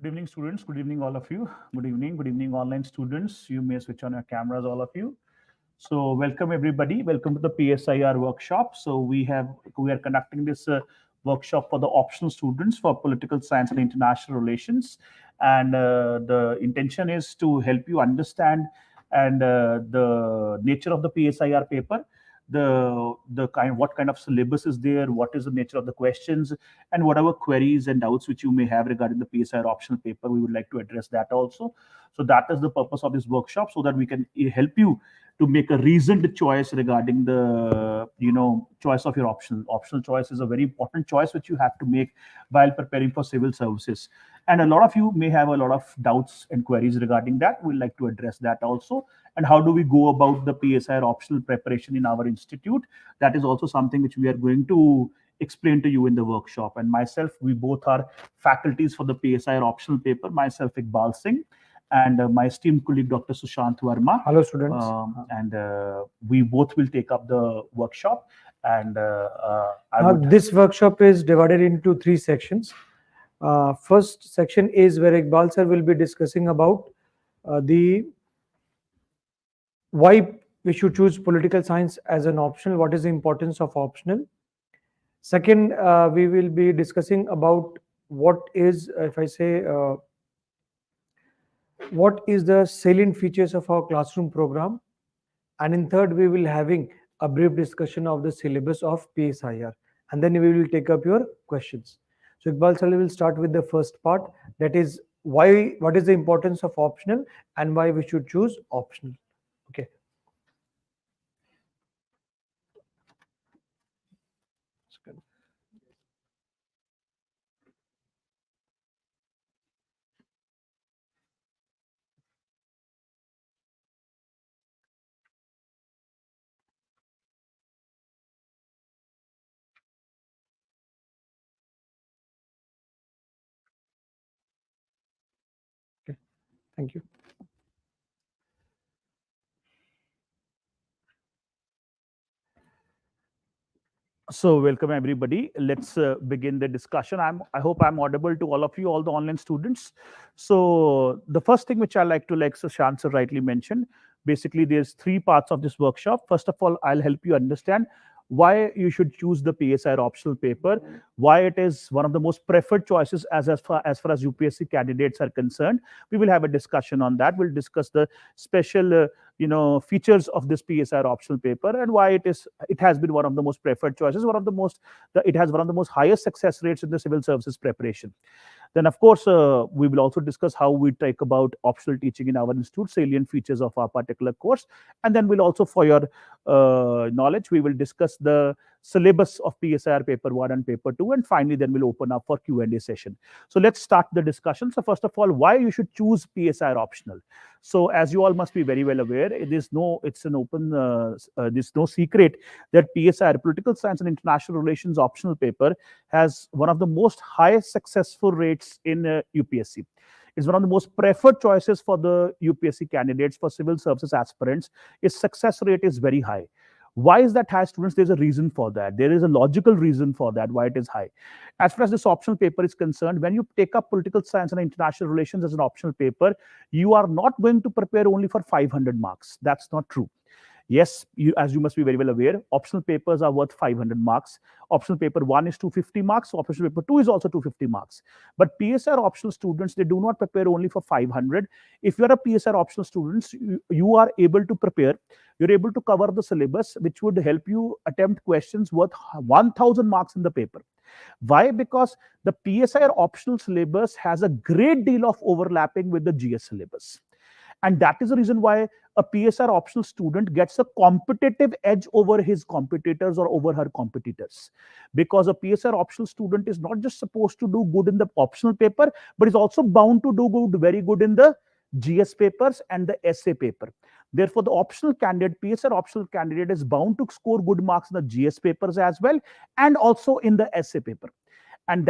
Good evening, students. Good evening, all of you. Good evening, online students. You may switch on your cameras, all of you. So, welcome everybody. Welcome to the PSIR workshop. So, we are conducting this workshop for the optional students for political science and international relations, and the intention is to help you understand and the nature of the PSIR paper, what kind of syllabus is there, what is the nature of the questions, and whatever queries and doubts which you may have regarding the PSIR optional paper, we would like to address that also. So that is the purpose of this workshop, so that we can help you to make a reasoned choice regarding the choice of your option. Optional choice is a very important choice which you have to make while preparing for civil services. And a lot of you may have a lot of doubts and queries regarding that. We'd like to address that also. And how do we go about the PSIR optional preparation in our institute? That is also something which we are going to explain to you in the workshop. And myself, we both are faculties for the PSIR optional paper. Myself, Iqbal Singh, and my esteemed colleague, Dr. Sushant Verma. Hello, students. We both will take up the workshop. And this workshop is divided into 3 sections. First section is where Iqbal sir will be discussing about why we should choose political science as an optional, what is the importance of optional. Second, we will be discussing about what is, what is the salient features of our classroom program. And in third, we will having a brief discussion of the syllabus of PSIR. And then we will take up your questions. So Iqbal sir will start with the first part, that is what is the importance of optional and why we should choose optional. Okay. Okay. Thank you. So welcome everybody. Let's begin the discussion. I hope I'm audible to all of you, all the online students. So the first thing which I like to, like Sushant sir rightly mentioned, basically there's 3 parts of this workshop. First of all, I'll help you understand why you should choose the PSIR optional paper, why it is one of the most preferred choices as far as UPSC candidates are concerned. We will have a discussion on that. We'll discuss the special features of this PSIR optional paper and why it has been one of the most preferred choices, it has one of the most highest success rates in the civil services preparation. Then, of course, we will also discuss how we take about optional teaching in our institute, salient features of our particular course. And then we'll also, for your knowledge, we will discuss the syllabus of PSIR paper 1 and paper 2. And finally, then we'll open up for Q&A session. So let's start the discussion. So first of all, why you should choose PSIR optional. So as you all must be very well aware, there's no secret that PSIR, Political Science and International Relations optional paper, has one of the most highest successful rates in UPSC. It's one of the most preferred choices for the UPSC candidates, for civil services aspirants. Its success rate is very high. Why is that high, students? There's a reason for that. There is a logical reason for that, why it is high. As far as this optional paper is concerned, when you take up political science and international relations as an optional paper, you are not going to prepare only for 500 marks. That's not true. Yes, as you must be very well aware, optional papers are worth 500 marks. Optional paper 1 is 250 marks. Optional paper 2 is also 250 marks. But PSIR optional students, they do not prepare only for 500. If you are a PSIR optional student, you are able to prepare. You're able to cover the syllabus, which would help you attempt questions worth 1000 marks in the paper. Why? Because the PSIR optional syllabus has a great deal of overlapping with the GS syllabus. And that is the reason why a PSIR optional student gets a competitive edge over his competitors or over her competitors. Because a PSIR optional student is not just supposed to do good in the optional paper, but is also bound to do very good in the GS papers and the essay paper. Therefore, the optional candidate, PSIR optional candidate, is bound to score good marks in the GS papers as well, and also in the essay paper. And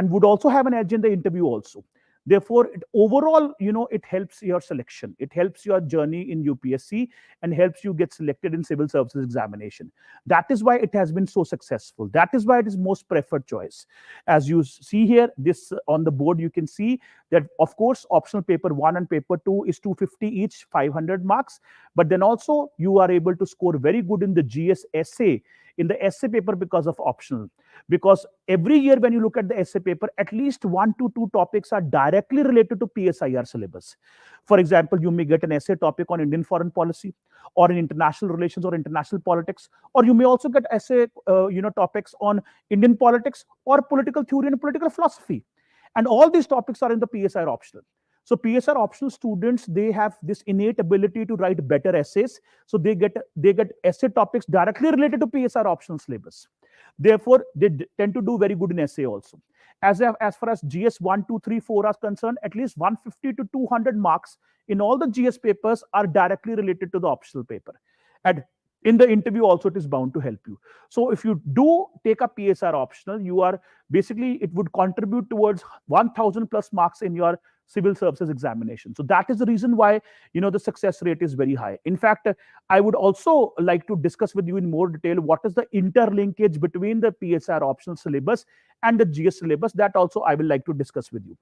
would also have an edge in the interview also. Therefore, overall, it helps your selection. It helps your journey in UPSC and helps you get selected in civil services examination. That is why it has been so successful. That is why it is most preferred choice. As you see here, this on the board, you can see that, of course, optional paper 1 and paper 2 is 250 each, 500 marks. But then also you are able to score very good in the GS essay, in the essay paper, because of optional. Because every year when you look at the essay paper, at least 1 to 2 topics are directly related to PSIR syllabus. For example, you may get an essay topic on Indian foreign policy, or in international relations or international politics, or you may also get essay topics on Indian politics or political theory and political philosophy. And all these topics are in the PSIR optional. So PSIR optional students, they have this innate ability to write better essays. So they get essay topics directly related to PSIR optional syllabus. Therefore, they tend to do very good in essay also. As far as GS 1, 2, 3, 4 are concerned, at least 150 to 200 marks in all the GS papers are directly related to the optional paper. And in the interview also, it is bound to help you. So if you do take a PSIR optional, you are basically, it would contribute towards 1000 plus marks in your civil services examination. So that is the reason why the success rate is very high. In fact, I would also like to discuss with you in more detail what is the interlinkage between the PSIR optional syllabus and the GS syllabus. That also I will like to discuss with you.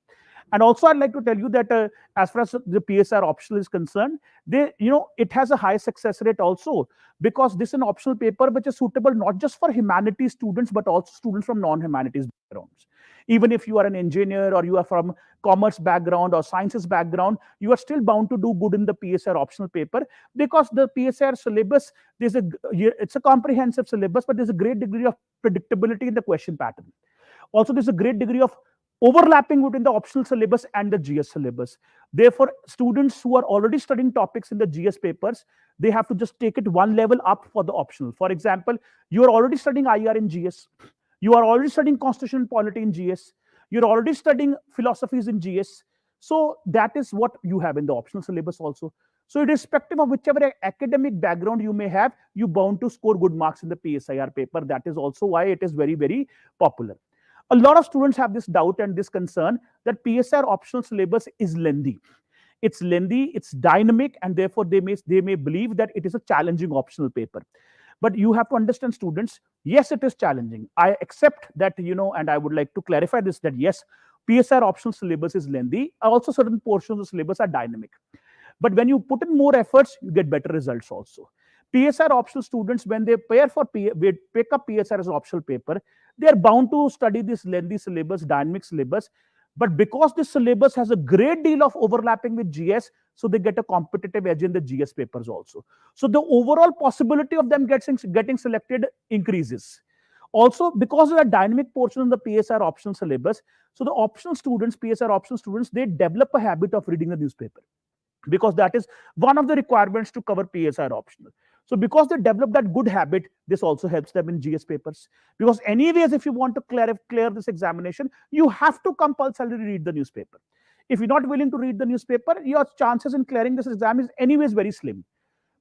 And also, I'd like to tell you that as far as the PSIR optional is concerned, it has a high success rate also, because this is an optional paper which is suitable not just for humanities students, but also students from non-humanities backgrounds. Even if you are an engineer, or you are from commerce background or sciences background, you are still bound to do good in the PSIR optional paper, because the PSIR syllabus, it's a comprehensive syllabus, but there's a great degree of predictability in the question pattern. Also, there's a great degree of overlapping between the optional syllabus and the GS syllabus. Therefore, students who are already studying topics in the GS papers, they have to just take it one level up for the optional. For example, you are already studying IR in GS. You are already studying constitution and polity in GS. You're already studying philosophies in GS. So that is what you have in the optional syllabus also. So irrespective of whichever academic background you may have, you're bound to score good marks in the PSIR paper. That is also why it is very, very popular. A lot of students have this doubt and this concern that PSIR optional syllabus is lengthy. It's lengthy, it's dynamic, and therefore they may believe that it is a challenging optional paper. But you have to understand, students, yes, it is challenging. I accept that, and I would like to clarify this, that yes, PSIR optional syllabus is lengthy. Also, certain portions of the syllabus are dynamic. But when you put in more efforts, you get better results also. PSIR optional students, when they pick up PSIR as an optional paper, they are bound to study this lengthy syllabus, dynamic syllabus. But because this syllabus has a great deal of overlapping with GS, so they get a competitive edge in the GS papers also. So the overall possibility of them getting selected increases. Also, because of the dynamic portion in the PSIR optional syllabus, so the optional students, PSIR optional students, they develop a habit of reading the newspaper, because that is one of the requirements to cover PSIR optional. So because they develop that good habit, this also helps them in GS papers. Because anyways, if you want to clear this examination, you have to compulsorily read the newspaper. If you're not willing to read the newspaper, your chances in clearing this exam is anyways very slim.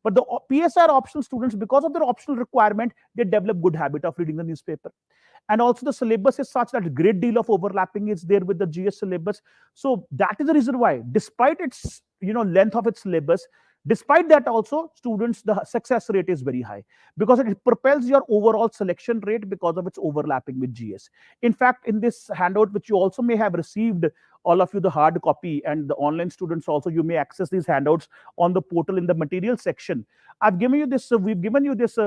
But the PSIR optional students, because of their optional requirement, they develop good habit of reading the newspaper. And also the syllabus is such that a great deal of overlapping is there with the GS syllabus. So that is the reason why, despite its length of its syllabus, despite that also, students, the success rate is very high, because it propels your overall selection rate because of its overlapping with GS. In fact, in this handout, which you also may have received, all of you, the hard copy, and the online students also, you may access these handouts on the portal in the material section. I've given you this, we've given you this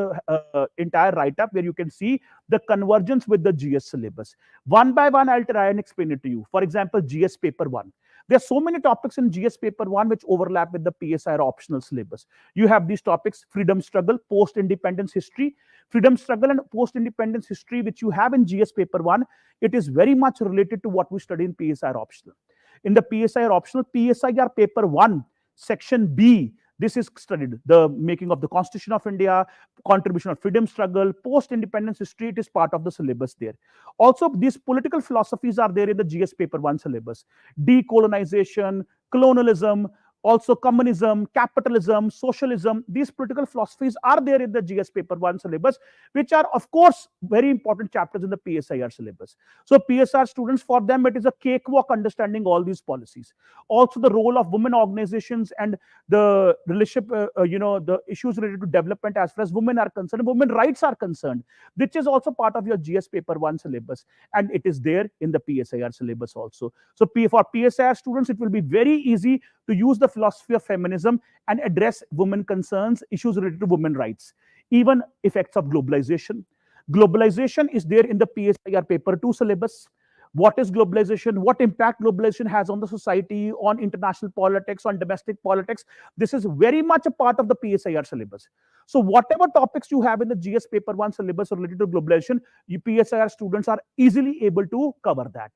entire write-up where you can see the convergence with the GS syllabus. One by one, I'll try and explain it to you. For example, GS paper 1. There are so many topics in GS paper 1 which overlap with the PSIR optional syllabus. You have these topics: freedom struggle, post-independence history. Freedom struggle and post-independence history, which you have in GS paper 1, it is very much related to what we study in PSIR optional. In the PSIR optional, PSIR paper 1, section B, this is studied: the making of the Constitution of India, contribution of freedom struggle, post-independence history. It is part of the syllabus there. Also, these political philosophies are there in the GS paper 1 syllabus: decolonization, colonialism, Also communism, capitalism, socialism, these political philosophies are there in the GS paper 1 syllabus, which are of course very important chapters in the PSIR syllabus. So PSR students, for them it is a cakewalk understanding all these policies. Also the role of women organizations and the relationship, the issues related to development as far as women are concerned, women rights are concerned, which is also part of your GS paper 1 syllabus, and it is there in the PSIR syllabus also. So for PSIR students, it will be very easy to use the philosophy of feminism and address women concerns, issues related to women rights, even effects of globalization. Globalization is there in the PSIR paper 2 syllabus. What is globalization? What impact globalization has on the society, on international politics, on domestic politics? This is very much a part of the PSIR syllabus. So whatever topics you have in the GS paper 1 syllabus related to globalization, you PSIR students are easily able to cover that.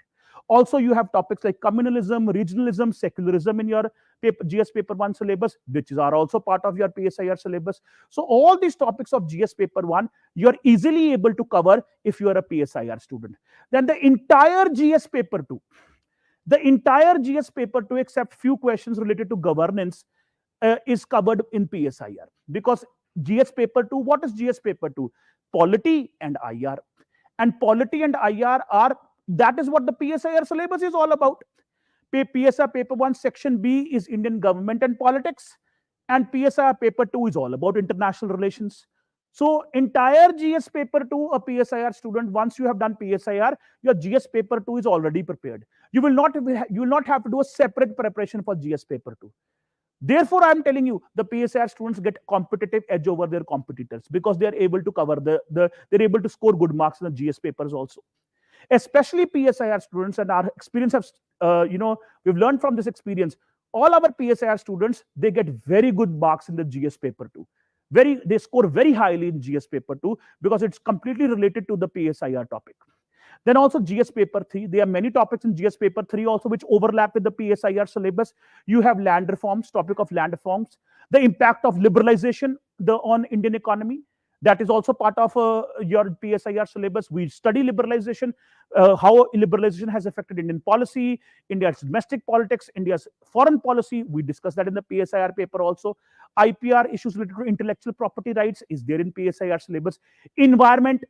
Also, you have topics like communalism, regionalism, secularism in your GS paper 1 syllabus, which are also part of your PSIR syllabus. So all these topics of GS paper 1, you're easily able to cover if you are a PSIR student. Then the entire GS paper 2, except few questions related to governance, is covered in PSIR. Because GS paper 2, what is GS paper 2? Polity and IR. And polity and IR that is what the PSIR syllabus is all about. PSIR paper 1 section B is Indian government and politics, and PSIR paper 2 is all about international relations. So entire GS paper 2, a PSIR student, once you have done PSIR, your GS paper 2 is already prepared. You will not have to do a separate preparation for GS paper 2. Therefore, I am telling you, the PSIR students get competitive edge over their competitors because they are able to cover they're able to score good marks in the GS papers also. Especially PSIR students, and our experience has, we've learned from this experience. All our PSIR students, they get very good marks in the GS paper 2. They score very highly in GS paper 2 because it's completely related to the PSIR topic. Then also GS paper 3, there are many topics in GS paper 3 also which overlap with the PSIR syllabus. You have land reforms, topic of land reforms, the impact of liberalization on Indian economy. That is also part of your PSIR syllabus. We study liberalization, how liberalization has affected Indian policy, India's domestic politics, India's foreign policy. We discuss that in the PSIR paper also. IPR, issues related to intellectual property rights, is there in PSIR syllabus. Environment,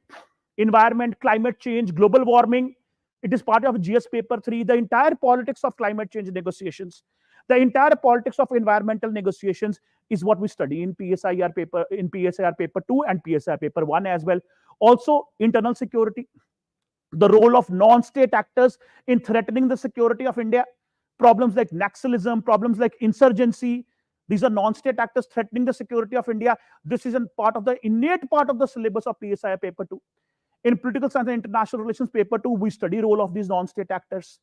climate change, global warming, it is part of GS paper 3. The entire politics of climate change negotiations, the entire politics of environmental negotiations is what we study in PSIR paper 2 and PSIR paper 1 as well. Also, internal security, the role of non-state actors in threatening the security of India, problems like Naxalism, problems like insurgency. These are non-state actors threatening the security of India. This is a part of the innate part of the syllabus of PSIR paper 2. In political science and international relations paper 2, we study role of these non-state actors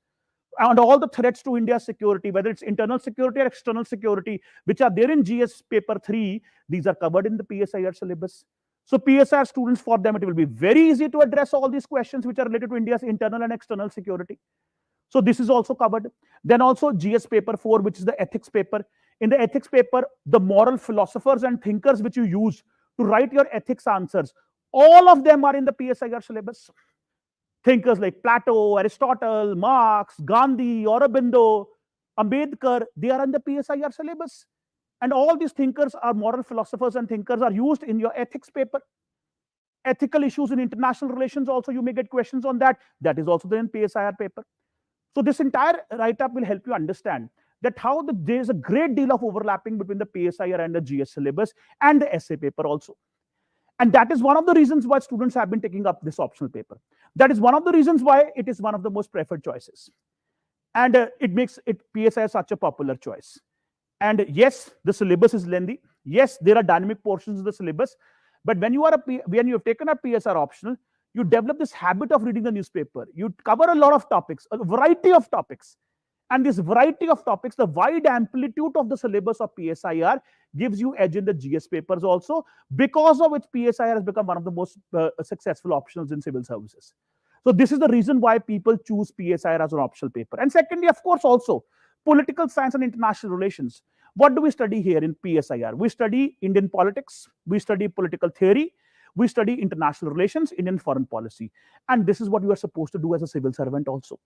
and all the threats to India's security, whether it's internal security or external security, which are there in GS paper 3. These are covered in the PSIR syllabus. So PSIR students, for them, it will be very easy to address all these questions which are related to India's internal and external security. So this is also covered. Then also GS paper 4, which is the ethics paper. In the ethics paper, the moral philosophers and thinkers which you use to write your ethics answers, all of them are in the PSIR syllabus. Thinkers like Plato, Aristotle, Marx, Gandhi, Aurobindo, Ambedkar, they are in the PSIR syllabus. And all these thinkers are moral philosophers and thinkers are used in your ethics paper. Ethical issues in international relations also, you may get questions on that. That is also there in PSIR paper. So this entire write-up will help you understand that how there is a great deal of overlapping between the PSIR and the GS syllabus and the essay paper also. And that is one of the reasons why students have been taking up this optional paper. That is one of the reasons why it is one of the most preferred choices. And it makes PSIR such a popular choice. And yes, the syllabus is lengthy. Yes, there are dynamic portions of the syllabus. But when you have taken up PSIR optional, you develop this habit of reading the newspaper. You cover a lot of topics, a variety of topics. And this variety of topics, the wide amplitude of the syllabus of PSIR gives you edge in the GS papers also, because of which PSIR has become one of the most successful options in civil services. So this is the reason why people choose PSIR as an optional paper. And secondly, of course, also political science and international relations. What do we study here in PSIR? We study Indian politics, we study political theory, We study international relations, Indian foreign policy. And this is what you are supposed to do as a civil servant also.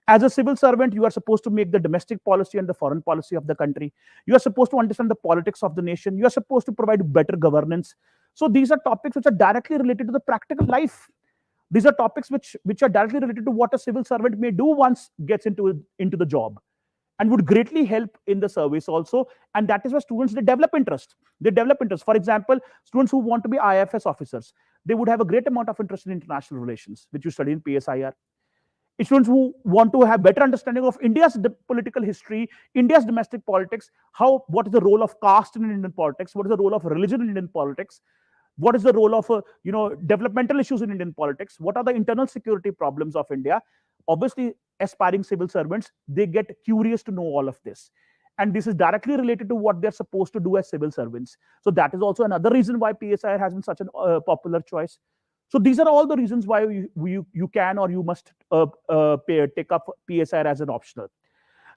As a civil servant, you are supposed to make the domestic policy and the foreign policy of the country. You are supposed to understand the politics of the nation. You are supposed to provide better governance. So these are topics which are directly related to the practical life. These are topics which are directly related to what a civil servant may do once gets into the job, and would greatly help in the service also. And that is why students, they develop interest. For example, students who want to be IFS officers, they would have a great amount of interest in international relations, which you study in PSIR. Students who want to have better understanding of India's political history, India's domestic politics, what is the role of caste in Indian politics, what is the role of religion in Indian politics, what is the role of developmental issues in Indian politics, what are the internal security problems of India. Obviously, aspiring civil servants, they get curious to know all of this, and this is directly related to what they're supposed to do as civil servants. So that is also another reason why PSIR has been such a popular choice. So these are all the reasons why you can or you must take up PSIR as an optional.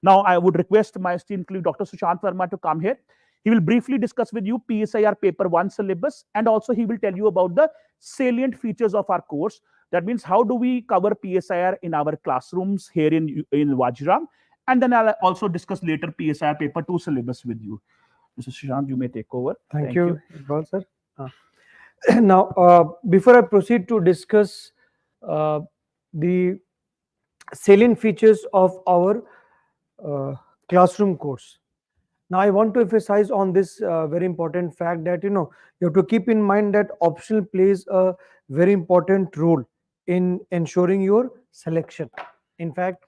Now, I would request my esteemed colleague, Dr. Sushant Verma, to come here. He will briefly discuss with you PSIR Paper 1 syllabus, and also he will tell you about the salient features of our course. That means how do we cover PSIR in our classrooms here in Vajiram. And then I'll also discuss later PSIR Paper 2 syllabus with you. Mr. Sushant, you may take over. Thank you, Iqbal, sir. Now, before I proceed to discuss the salient features of our classroom course, now I want to emphasize on this very important fact that you have to keep in mind that optional plays a very important role in ensuring your selection. In fact,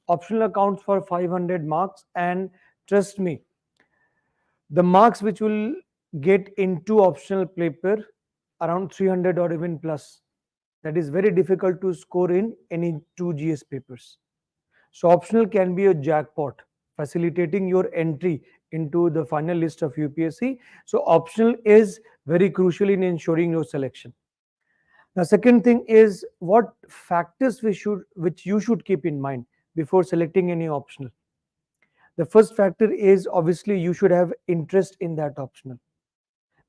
optional accounts for 500 marks, and trust me, the marks which will get into optional paper around 300 or even plus, that is very difficult to score in any 2 GS papers. So optional can be a jackpot, facilitating your entry into the final list of UPSC. So optional is very crucial in ensuring your selection. The second thing is what factors which you should keep in mind before selecting any optional. The first factor is obviously you should have interest in that optional,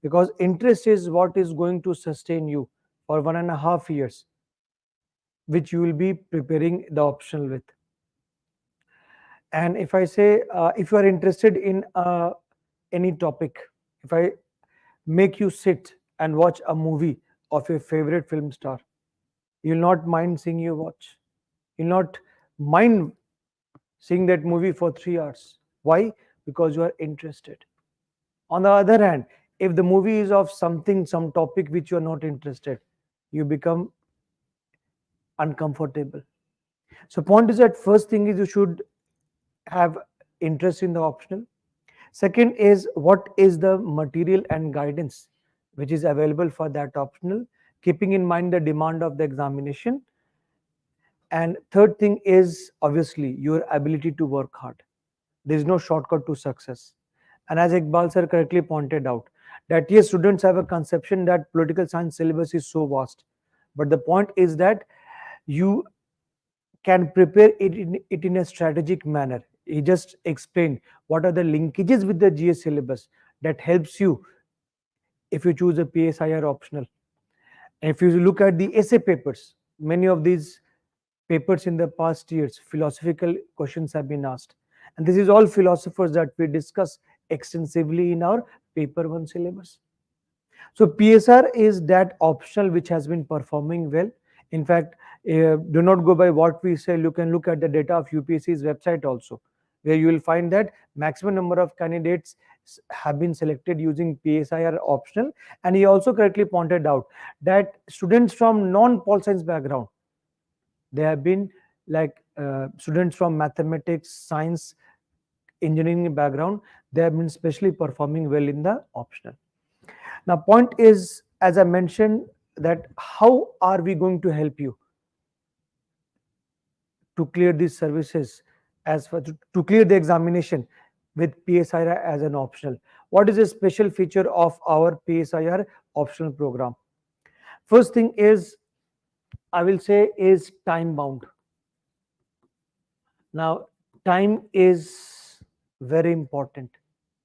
because interest is what is going to sustain you for 1.5 years, which you will be preparing the optional with. And if I say, if you are interested in any topic, if I make you sit and watch a movie of your favorite film star, you'll not mind seeing you watch. You'll not mind seeing that movie for 3 hours. Why? Because you are interested. On the other hand, if the movie is of some topic which you are not interested, you become uncomfortable. So point is that first thing is you should have interest in the optional. Second is what is the material and guidance which is available for that optional, keeping in mind the demand of the examination. And third thing is obviously your ability to work hard. There is no shortcut to success. And as Iqbal sir correctly pointed out, that yes, students have a conception that political science syllabus is so vast, but the point is that you can prepare it in a strategic manner. He just explained what are the linkages with the GS syllabus that helps you if you choose a PSIR optional. And if you look at the essay papers, many of these papers in the past years, philosophical questions have been asked. And this is all philosophers that we discuss extensively in our paper 1 syllabus. So PSR is that optional which has been performing well. In fact, do not go by what we say. You can look at the data of UPSC's website also, where you will find that maximum number of candidates have been selected using PSIR optional. And he also correctly pointed out that students from non-pol science background, they have been like students from mathematics, science, engineering background, they have been especially performing well in the optional. Now, point is, as I mentioned, that how are we going to help you to clear these services, to clear the examination with PSIR as an optional? What is a special feature of our PSIR optional program? First thing is, I will say, is time bound. Now, time is very important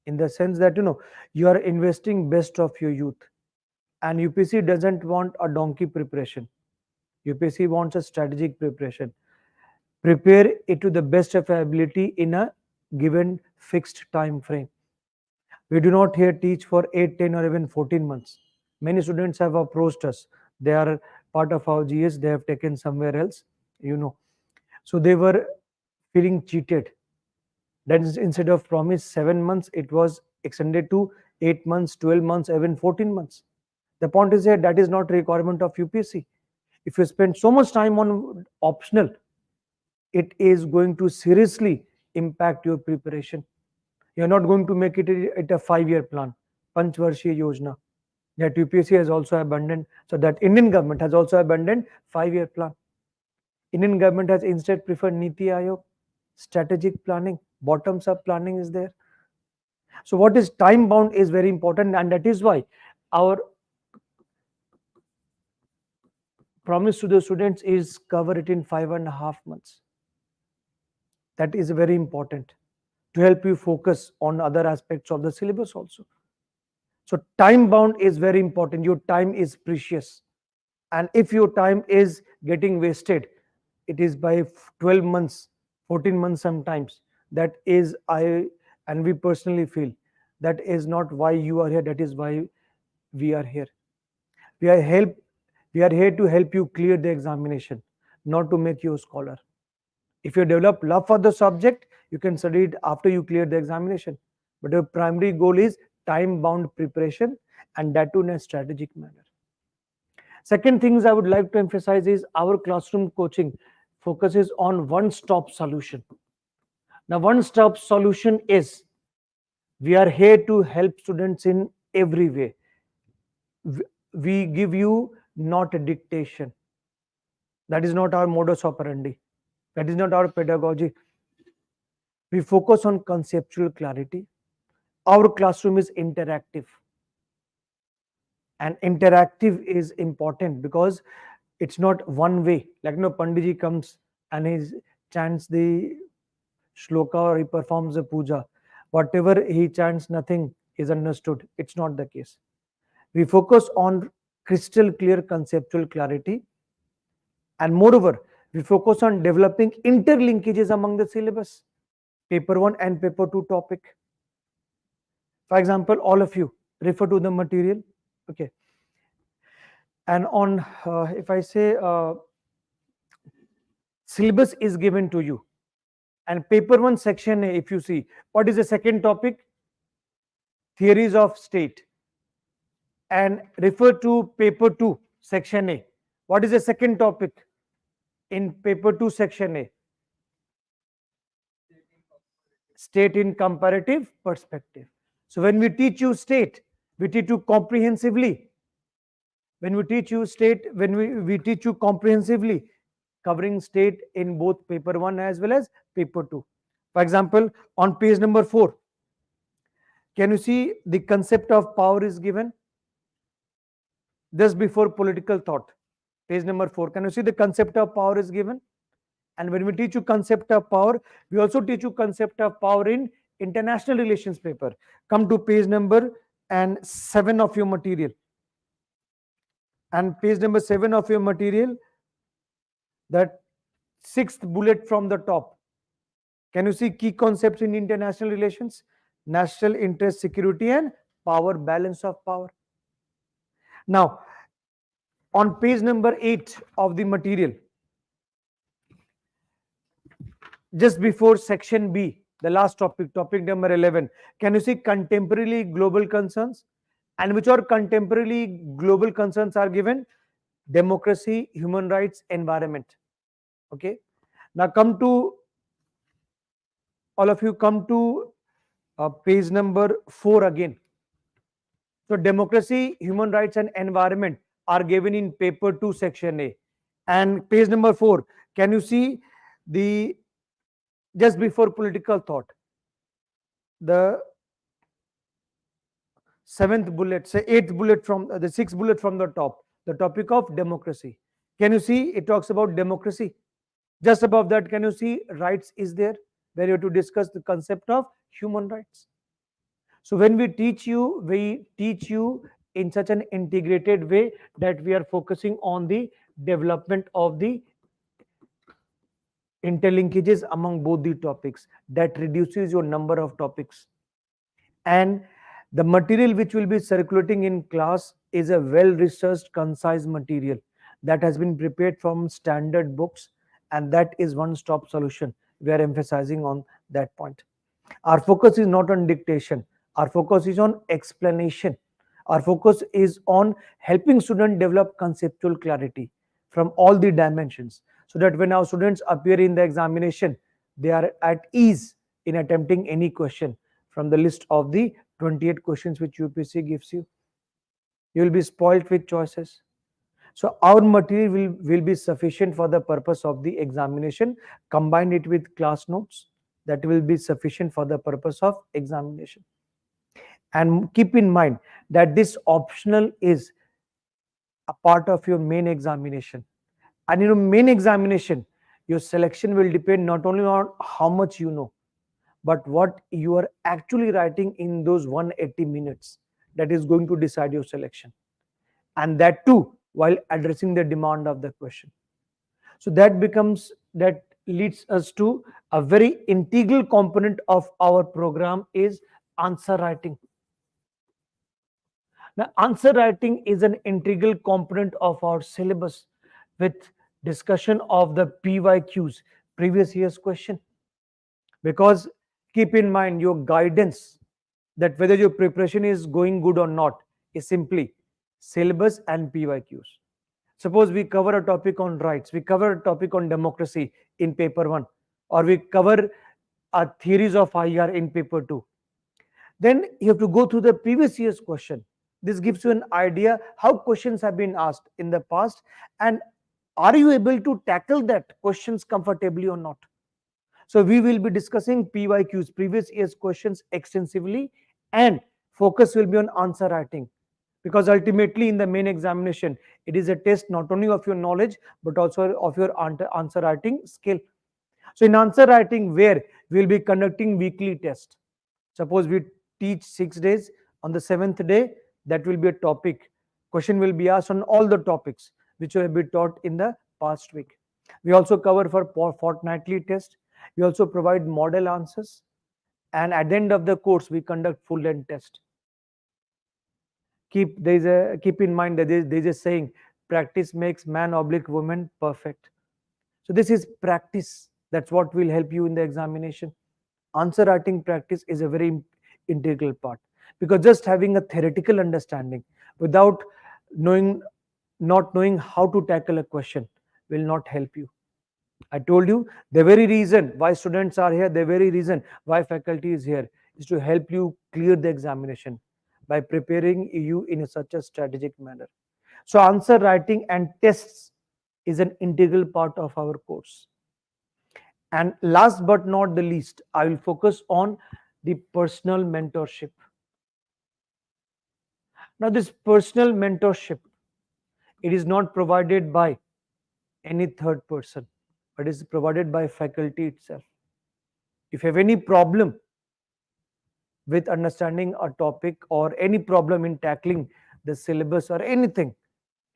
in the sense that you are investing best of your youth, And UPSC doesn't want a donkey preparation. UPSC wants a strategic preparation. Prepare it to the best of our ability in a given fixed time frame. We do not here teach for 8, 10 or even 14 months. Many students have approached us. They are part of our GS, they have taken somewhere else, you know. So they were feeling cheated. Then instead of promised 7 months, it was extended to 8 months, 12 months, even 14 months. The point is that is not a requirement of UPSC. If you spend so much time on optional, it is going to seriously impact your preparation. You're not going to make it a 5-year plan, Panchvarshiya Yojana, that UPSC has also abandoned, so that Indian government has also abandoned 5-year plan. Indian government has instead preferred Niti Aayog, strategic planning, bottoms up planning is there. So what is time bound is very important, and that is why our promise to the students is cover it in 5.5 months. That is very important to help you focus on other aspects of the syllabus also. So time bound is very important. Your time is precious, and if your time is getting wasted, it is by 12 months, 14 months sometimes. That is, and we personally feel that is not why you are here. That is why we are here. We are here to help you clear the examination, not to make you a scholar. If you develop love for the subject, you can study it after you clear the examination. But your primary goal is time-bound preparation, and that too in a strategic manner. Second things I would like to emphasize is our classroom coaching focuses on one-stop solution. Now, one-stop solution is we are here to help students in every way. We give you not a dictation. That is not our modus operandi. That is not our pedagogy. We focus on conceptual clarity. Our classroom is interactive. And interactive is important because it's not one way. Like, Pandiji comes and he chants the shloka or he performs the puja. Whatever he chants, nothing is understood. It's not the case. We focus on crystal clear conceptual clarity. And moreover, we focus on developing interlinkages among the syllabus, paper 1 and paper 2 topic. For example, all of you refer to the material, okay? And on, if I say syllabus is given to you, and paper 1 section A, if you see, what is the second topic? Theories of state. And refer to paper 2 section A. What is the second topic in paper 2 section A? State in comparative perspective. So when we teach you state, we teach you comprehensively. When we teach you state, we teach you comprehensively, covering state in both paper 1 as well as paper 2. For example, on page number 4, can you see the concept of power is given? Just before political thought, page number 4, can you see the concept of power is given? And when we teach you concept of power, we also teach you concept of power in international relations paper. Come to page number 7 of your material. And page number 7 of your material, that 6th bullet from the top. Can you see key concepts in international relations? National interest, security, and power, balance of power. Now, on page number 8 of the material, just before section B, the last topic, topic number 11, can you see contemporary global concerns? And which are contemporary global concerns are given? Democracy, human rights, environment. Okay. Now come to, all of you come to page number 4 again. So democracy, human rights, and environment are given in paper 2 section A. And page number 4, can you see the, just before political thought, the 7th bullet, say 8th bullet from the 6th bullet from the top, the topic of democracy. Can you see it talks about democracy? Just above that, can you see rights is there, where you have to discuss the concept of human rights. So when we teach you in such an integrated way that we are focusing on the development of the interlinkages among both the topics. That reduces your number of topics. And the material which will be circulating in class is a well researched, concise material that has been prepared from standard books, and that is one stop solution. We are emphasizing on that point. Our focus is not on dictation, our focus is on explanation. Our focus is on helping students develop conceptual clarity from all the dimensions, so that when our students appear in the examination, they are at ease in attempting any question from the list of the 28 questions which UPSC gives you. You will be spoilt with choices. So our material will be sufficient for the purpose of the examination. Combine it with class notes, that will be sufficient for the purpose of examination. And keep in mind that this optional is a part of your main examination. And in your main examination, your selection will depend not only on how much you know, but what you are actually writing in those 180 minutes. That is going to decide your selection. And that too, while addressing the demand of the question. So that leads us to a very integral component of our program is answer writing. Now, answer writing is an integral component of our syllabus with discussion of the PYQs, previous year's question. Because keep in mind, your guidance that whether your preparation is going good or not is simply syllabus and PYQs. Suppose we cover a topic on rights, we cover a topic on democracy in paper 1, or we cover theories of IR in paper 2. Then you have to go through the previous year's question. This gives you an idea how questions have been asked in the past, and are you able to tackle that questions comfortably or not. So we will be discussing PYQs, previous year's questions, extensively, and focus will be on answer writing. Because ultimately in the main examination, it is a test not only of your knowledge, but also of your answer writing skill. So in answer writing, where we will be conducting weekly test. Suppose we teach 6 days, on the 7th day, that will be a topic. Question will be asked on all the topics which will be taught in the past week. We also cover for fortnightly test. We also provide model answers. And at the end of the course, we conduct full length test. Keep in mind that there's a saying, practice makes man oblique woman perfect. So this is practice. That's what will help you in the examination. Answer writing practice is a very integral part, because just having a theoretical understanding without not knowing how to tackle a question will not help you. I told you the very reason why students are here, the very reason why faculty is here is to help you clear the examination by preparing you in such a strategic manner. So answer writing and tests is an integral part of our course. And last but not the least, I will focus on the personal mentorship. Now this personal mentorship, it is not provided by any third person, but is provided by faculty itself. If you have any problem with understanding a topic or any problem in tackling the syllabus or anything,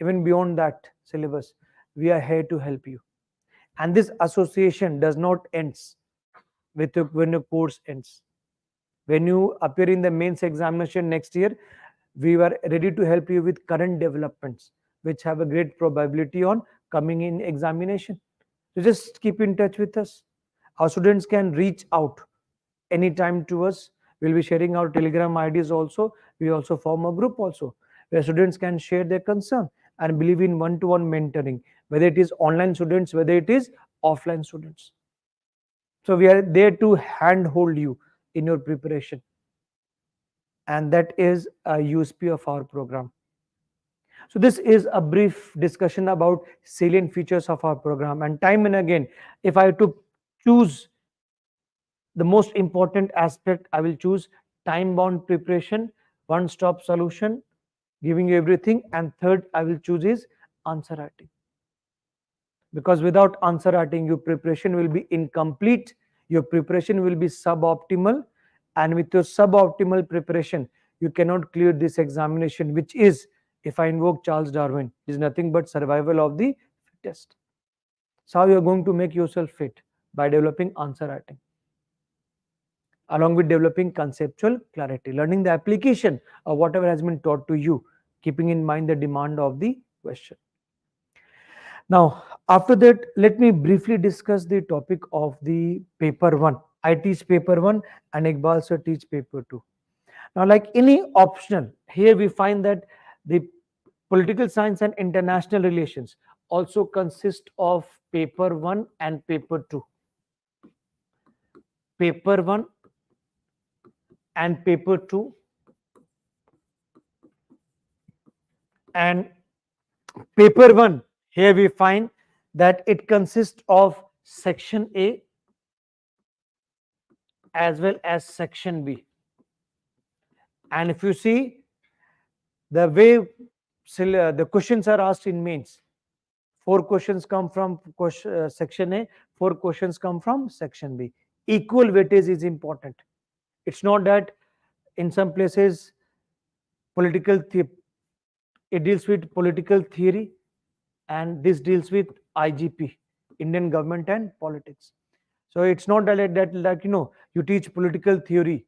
even beyond that syllabus, we are here to help you. And this association does not end when your course ends. When you appear in the mains examination next year, we were ready to help you with current developments which have a great probability on coming in examination. So just keep in touch with us. Our students can reach out anytime to us. We'll be sharing our Telegram IDs also. We also form a group also where students can share their concern and believe in one-to-one mentoring, whether it is online students, whether it is offline students. So we are there to handhold you in your preparation. And that is a USP of our program. So this is a brief discussion about salient features of our program. And time and again, if I have to choose the most important aspect, I will choose time-bound preparation, one-stop solution, giving you everything. And third, I will choose is answer writing. Because without answer writing, your preparation will be incomplete, your preparation will be suboptimal, and with your suboptimal preparation, you cannot clear this examination, which is, if I invoke Charles Darwin, is nothing but survival of the fittest. So how you are going to make yourself fit? By developing answer writing, along with developing conceptual clarity, learning the application of whatever has been taught to you, keeping in mind the demand of the question. Now, after that, let me briefly discuss the topic of the paper 1. I teach paper 1 and Iqbal sir teach paper 2. Now, like any optional, here we find that the political science and international relations also consist of paper 1 and paper 2. Paper 1 and paper 2, and paper 1, here we find that it consists of section A as well as section B. And if you see the way the questions are asked in mains, 4 questions come from section A, 4 questions come from section B. Equal weightage is important. It's not that in some places it deals with political theory and this deals with IGP, Indian government and politics. So it's not that like you teach political theory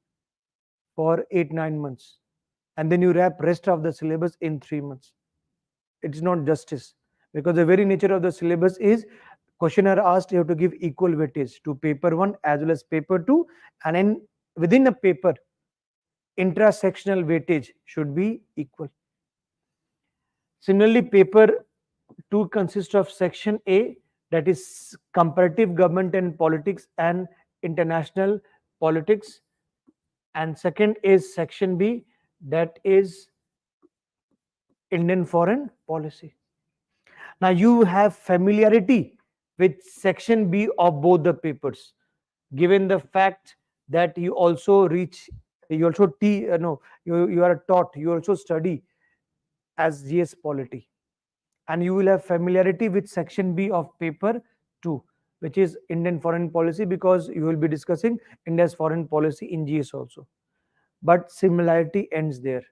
for 8-9 months and then you wrap rest of the syllabus in 3 months. It's not justice, because the very nature of the syllabus is question are asked, you have to give equal weightage to paper 1 as well as paper 2, and within a paper intra-sectional weightage should be equal. Similarly, paper 2 consists of section A, that is comparative government and politics and international politics, and second is section B, that is Indian foreign policy. Now you have familiarity with section B of both the papers, given the fact that you also you are taught, you also study as GS Polity, and you will have familiarity with section B of paper 2, which is Indian foreign policy, because you will be discussing India's foreign policy in GS also. But similarity ends there.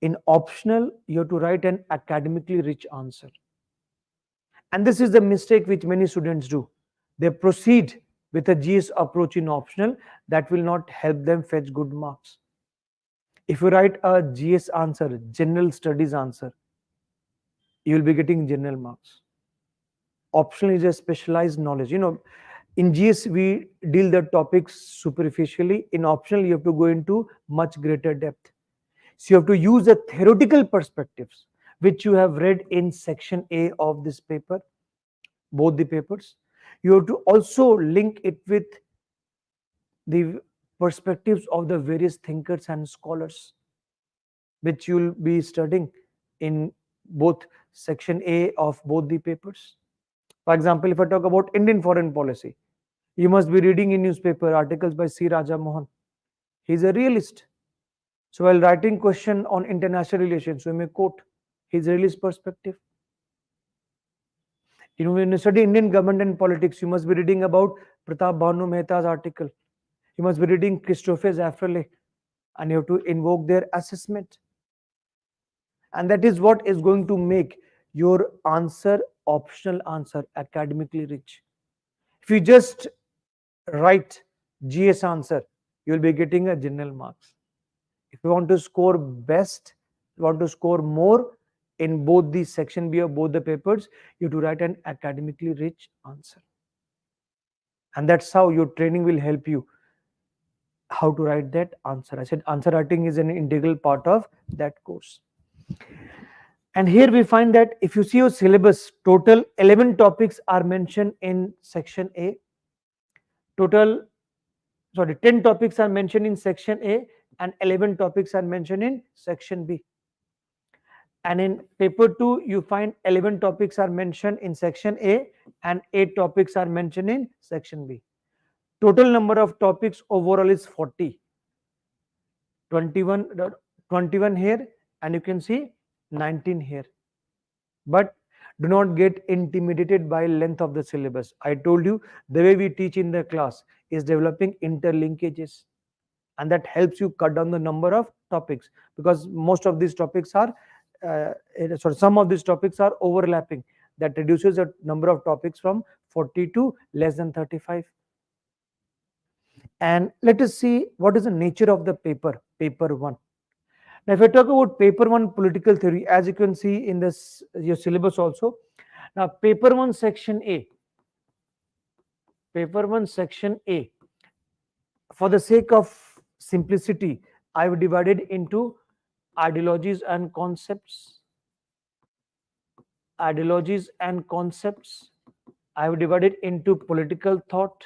In optional, you have to write an academically rich answer. And this is the mistake which many students do. They proceed with a GS approach in optional that will not help them fetch good marks. If you write a GS answer, general studies answer, you will be getting general marks. Optional is a specialized knowledge. In GS we deal the topics superficially. In optional you have to go into much greater depth. So you have to use the theoretical perspectives which you have read in section A of this paper, both the papers. You have to also link it with the perspectives of the various thinkers and scholars which you will be studying in both section A of both the papers. For example, if I talk about Indian foreign policy, you must be reading in newspaper articles by C. Raja Mohan. He is a realist. So while writing question on international relations, we may quote his realist perspective. When you study Indian government and politics, you must be reading about Pratap Bhanu Mehta's article. You must be reading Christophe Zafrelé, and you have to invoke their assessment. And that is what is going to make your answer, optional answer, academically rich. If you just write GS answer, you will be getting a general marks. If you want to score best, you want to score more in both the section B of both the papers, you have to write an academically rich answer. And that's how your training will help you how to write that answer. I said answer writing is an integral part of that course. And here we find that if you see your syllabus, total 11 topics are mentioned in section A. 10 topics are mentioned in section A and 11 topics are mentioned in section B. And in paper 2, you find 11 topics are mentioned in section A and 8 topics are mentioned in section B. Total number of topics overall is 40. 21 here, and you can see 19 here. But do not get intimidated by length of the syllabus. I told you the way we teach in the class is developing interlinkages. and that helps you cut down the number of topics, because most of these topics are some of these topics are overlapping. That reduces the number of topics from 40 to less than 35. And let us see what is the nature of the paper 1. Now if I talk about paper 1 political theory, as you can see in this your syllabus also, now paper 1 section A, for the sake of simplicity, I have divided into ideologies and concepts. I have divided into political thought.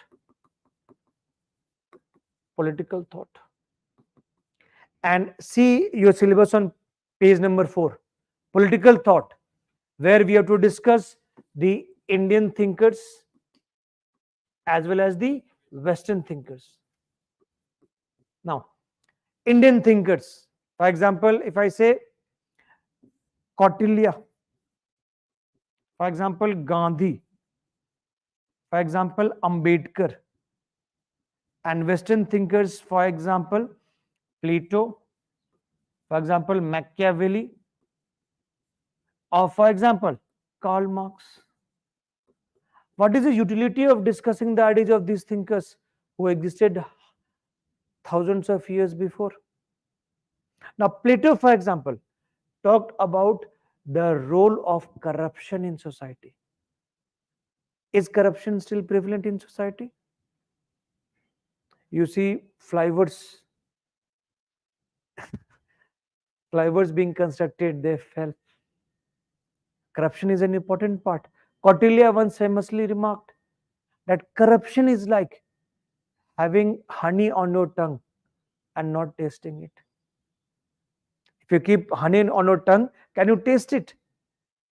And see your syllabus on page number 4, political thought, where we have to discuss the Indian thinkers as well as the Western thinkers. Now, Indian thinkers, for example, if I say Kautilya, for example, Gandhi, for example, Ambedkar, and Western thinkers, for example, Plato, for example, Machiavelli, or for example, Karl Marx. What is the utility of discussing the ideas of these thinkers who existed thousands of years before? Now, Plato, for example, talked about the role of corruption in society. Is corruption still prevalent in society? You see flyovers being constructed, they fell. Corruption is an important part. Kautilya once famously remarked that corruption is like having honey on your tongue and not tasting it. If you keep honey on your tongue, can you taste it?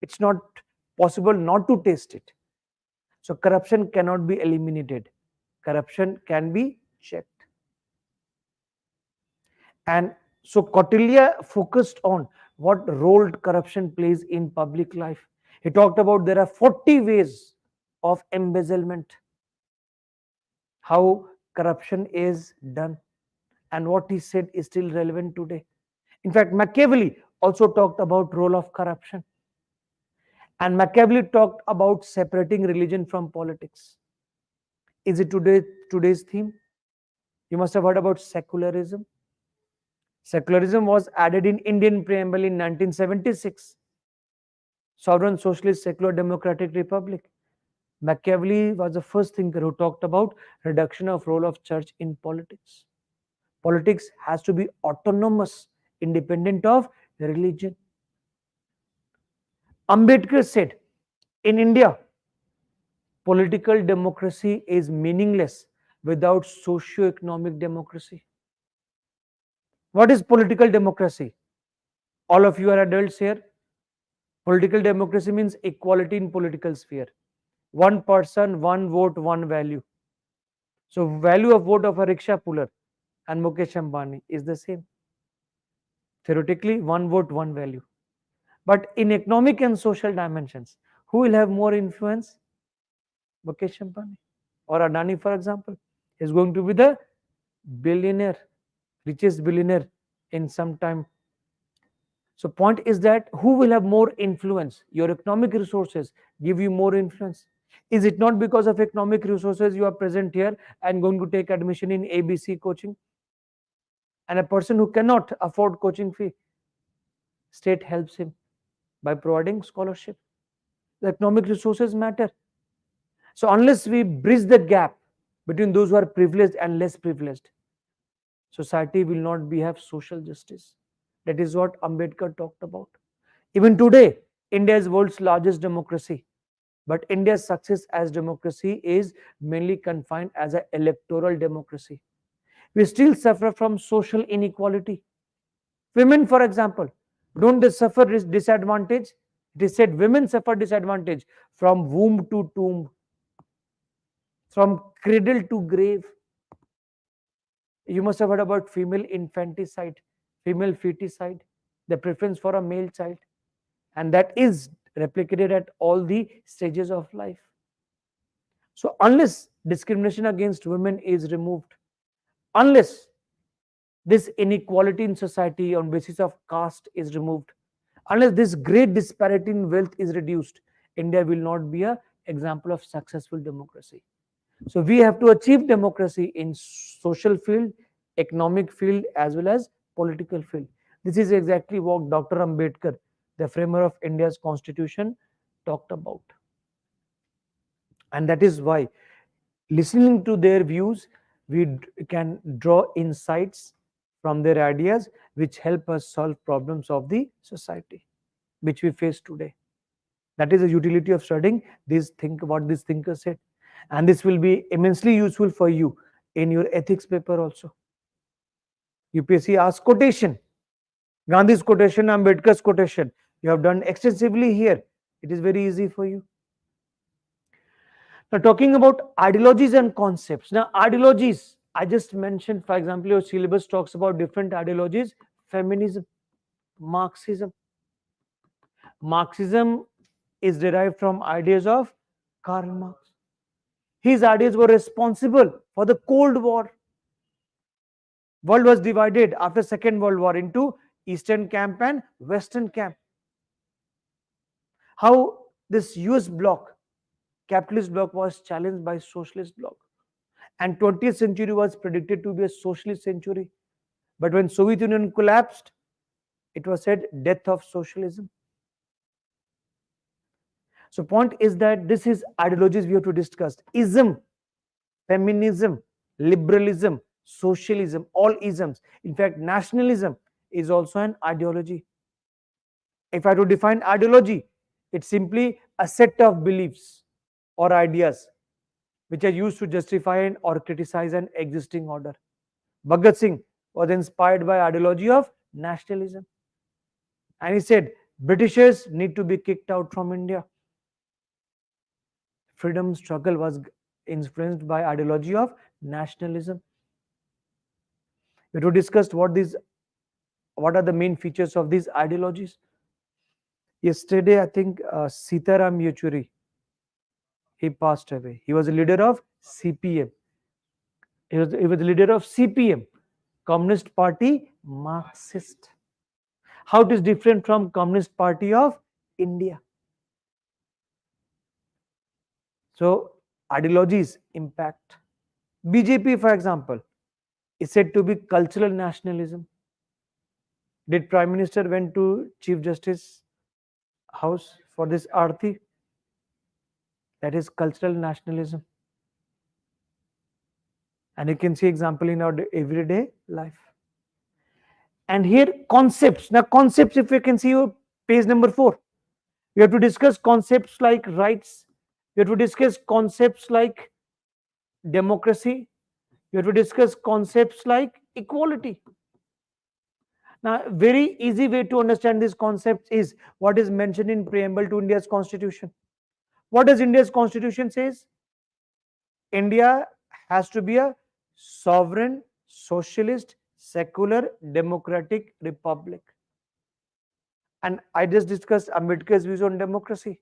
It's not possible not to taste it. So corruption cannot be eliminated. Corruption can be checked. And so Kautilya focused on what role corruption plays in public life. He talked about there are 40 ways of embezzlement, how corruption is done, and what he said is still relevant today. In fact, Machiavelli also talked about role of corruption. And Machiavelli talked about separating religion from politics. Is it today's theme? You must have heard about secularism. Secularism was added in Indian preamble in 1976. Sovereign Socialist Secular Democratic Republic. Machiavelli was the first thinker who talked about reduction of role of church in politics. Politics has to be autonomous, independent of religion. Ambedkar said, in India, political democracy is meaningless without socio-economic democracy. What is political democracy? All of you are adults here. Political democracy means equality in political sphere. One person, one vote, one value. So value of vote of a rickshaw puller and Mukesh Ambani is the same. Theoretically, one vote, one value. But in economic and social dimensions, who will have more influence? Mukesh Ambani or Adani, for example, is going to be the billionaire, richest billionaire in some time. So point is that who will have more influence? Your economic resources give you more influence. Is it not because of economic resources you are present here and going to take admission in ABC coaching? And a person who cannot afford coaching fee, state helps him by providing scholarship. The economic resources matter. So unless we bridge the gap between those who are privileged and less privileged, society will not have social justice. That is what Ambedkar talked about. Even today, India is world's largest democracy, but India's success as democracy is mainly confined as an electoral democracy. We still suffer from social inequality. Women, for example, don't they suffer disadvantage? It is said women suffer disadvantage from womb to tomb, from cradle to grave. You must have heard about female infanticide, female feticide, the preference for a male child, and that is replicated at all the stages of life. So unless discrimination against women is removed, unless this inequality in society on basis of caste is removed, unless this great disparity in wealth is reduced, India will not be a example of successful democracy. So we have to achieve democracy in social field, economic field, as well as political field. This is exactly what Dr. Ambedkar, the framer of India's constitution, talked about. And that is why, listening to their views, we can draw insights from their ideas which help us solve problems of the society which we face today. That is the utility of studying what this thinker said. And this will be immensely useful for you in your ethics paper also. UPSC asks quotation. Gandhi's quotation, Ambedkar's quotation. You have done extensively here. It is very easy for you. Now, talking about ideologies and concepts. Now, ideologies, I just mentioned, for example, your syllabus talks about different ideologies. Feminism, Marxism. Marxism is derived from ideas of Karl Marx. His ideas were responsible for the Cold War. World was divided after Second World War into Eastern camp and Western camp. How this US bloc, capitalist bloc, was challenged by socialist bloc. And 20th century was predicted to be a socialist century. But when Soviet Union collapsed, it was said death of socialism. So point is that this is ideologies we have to discuss. Ism, feminism, liberalism, socialism, all isms. In fact, nationalism is also an ideology. If I have to define ideology, it's simply a set of beliefs or ideas which are used to justify or criticize an existing order. Bhagat Singh was inspired by ideology of nationalism. And he said, Britishers need to be kicked out from India. Freedom struggle was influenced by ideology of nationalism. We have to discuss what are the main features of these ideologies. Yesterday, I think Sitaram Yechuri, he passed away. He was a leader of CPM. He was the leader of CPM, Communist Party Marxist. How it is different from Communist Party of India. So, ideologies impact. BJP, for example, is said to be cultural nationalism. Did Prime Minister went to Chief Justice house for this Aarti? That is cultural nationalism. And you can see example in our everyday life. And here concepts. Now concepts, if you can see your page number 4. We have to discuss concepts like rights. We have to discuss concepts like democracy. We have to discuss concepts like equality. Now, very easy way to understand these concepts is what is mentioned in preamble to India's constitution. What does India's constitution says? India has to be a sovereign, socialist, secular, democratic republic. And I just discussed Ambedkar's views on democracy.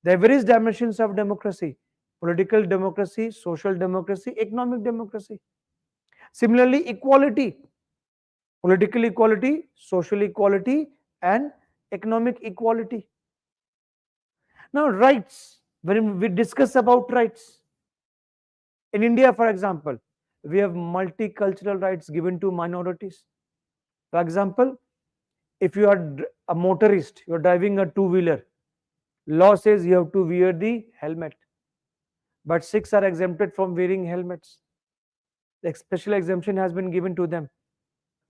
There are various dimensions of democracy: political democracy, social democracy, economic democracy. Similarly, equality, political equality, social equality, and economic equality. Now, rights, when we discuss about rights, in India, for example, we have multicultural rights given to minorities. For example, if you are a motorist, you are driving a two-wheeler, law says you have to wear the helmet. But Sikhs are exempted from wearing helmets. The special exemption has been given to them.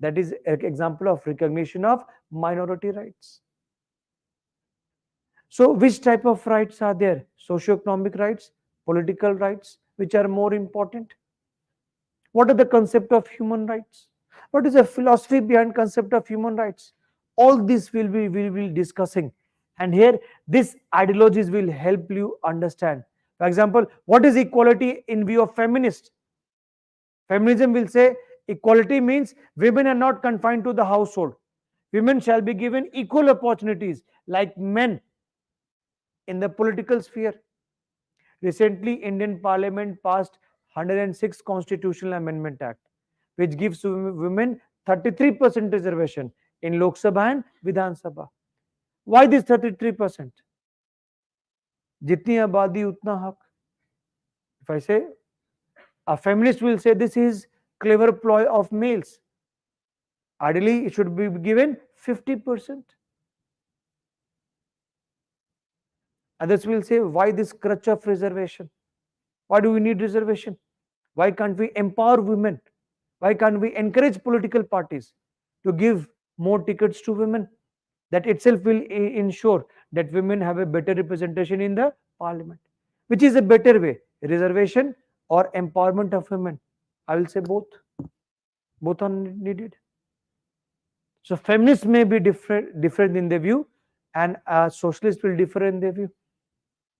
That is an example of recognition of minority rights. So which type of rights are there? Socio-economic rights, political rights, which are more important? What are the concept of human rights? What is the philosophy behind concept of human rights? All this we will be discussing. And here, these ideologies will help you understand. For example, what is equality in view of feminists? Feminism will say equality means women are not confined to the household. Women shall be given equal opportunities like men in the political sphere. Recently, Indian Parliament passed 106 Constitutional Amendment Act, which gives women 33% reservation in Lok Sabha and Vidhan Sabha. Why this 33%? Jitni abadi utna hak. If I say, a feminist will say this is clever ploy of males. Ideally, it should be given 50%. Others will say, why this crutch of reservation? Why do we need reservation? Why can't we empower women? Why can't we encourage political parties to give more tickets to women? That itself will ensure that women have a better representation in the parliament. Which is a better way, reservation or empowerment of women? I will say both. Both are needed. So feminists may be different in their view, and socialists will differ in their view.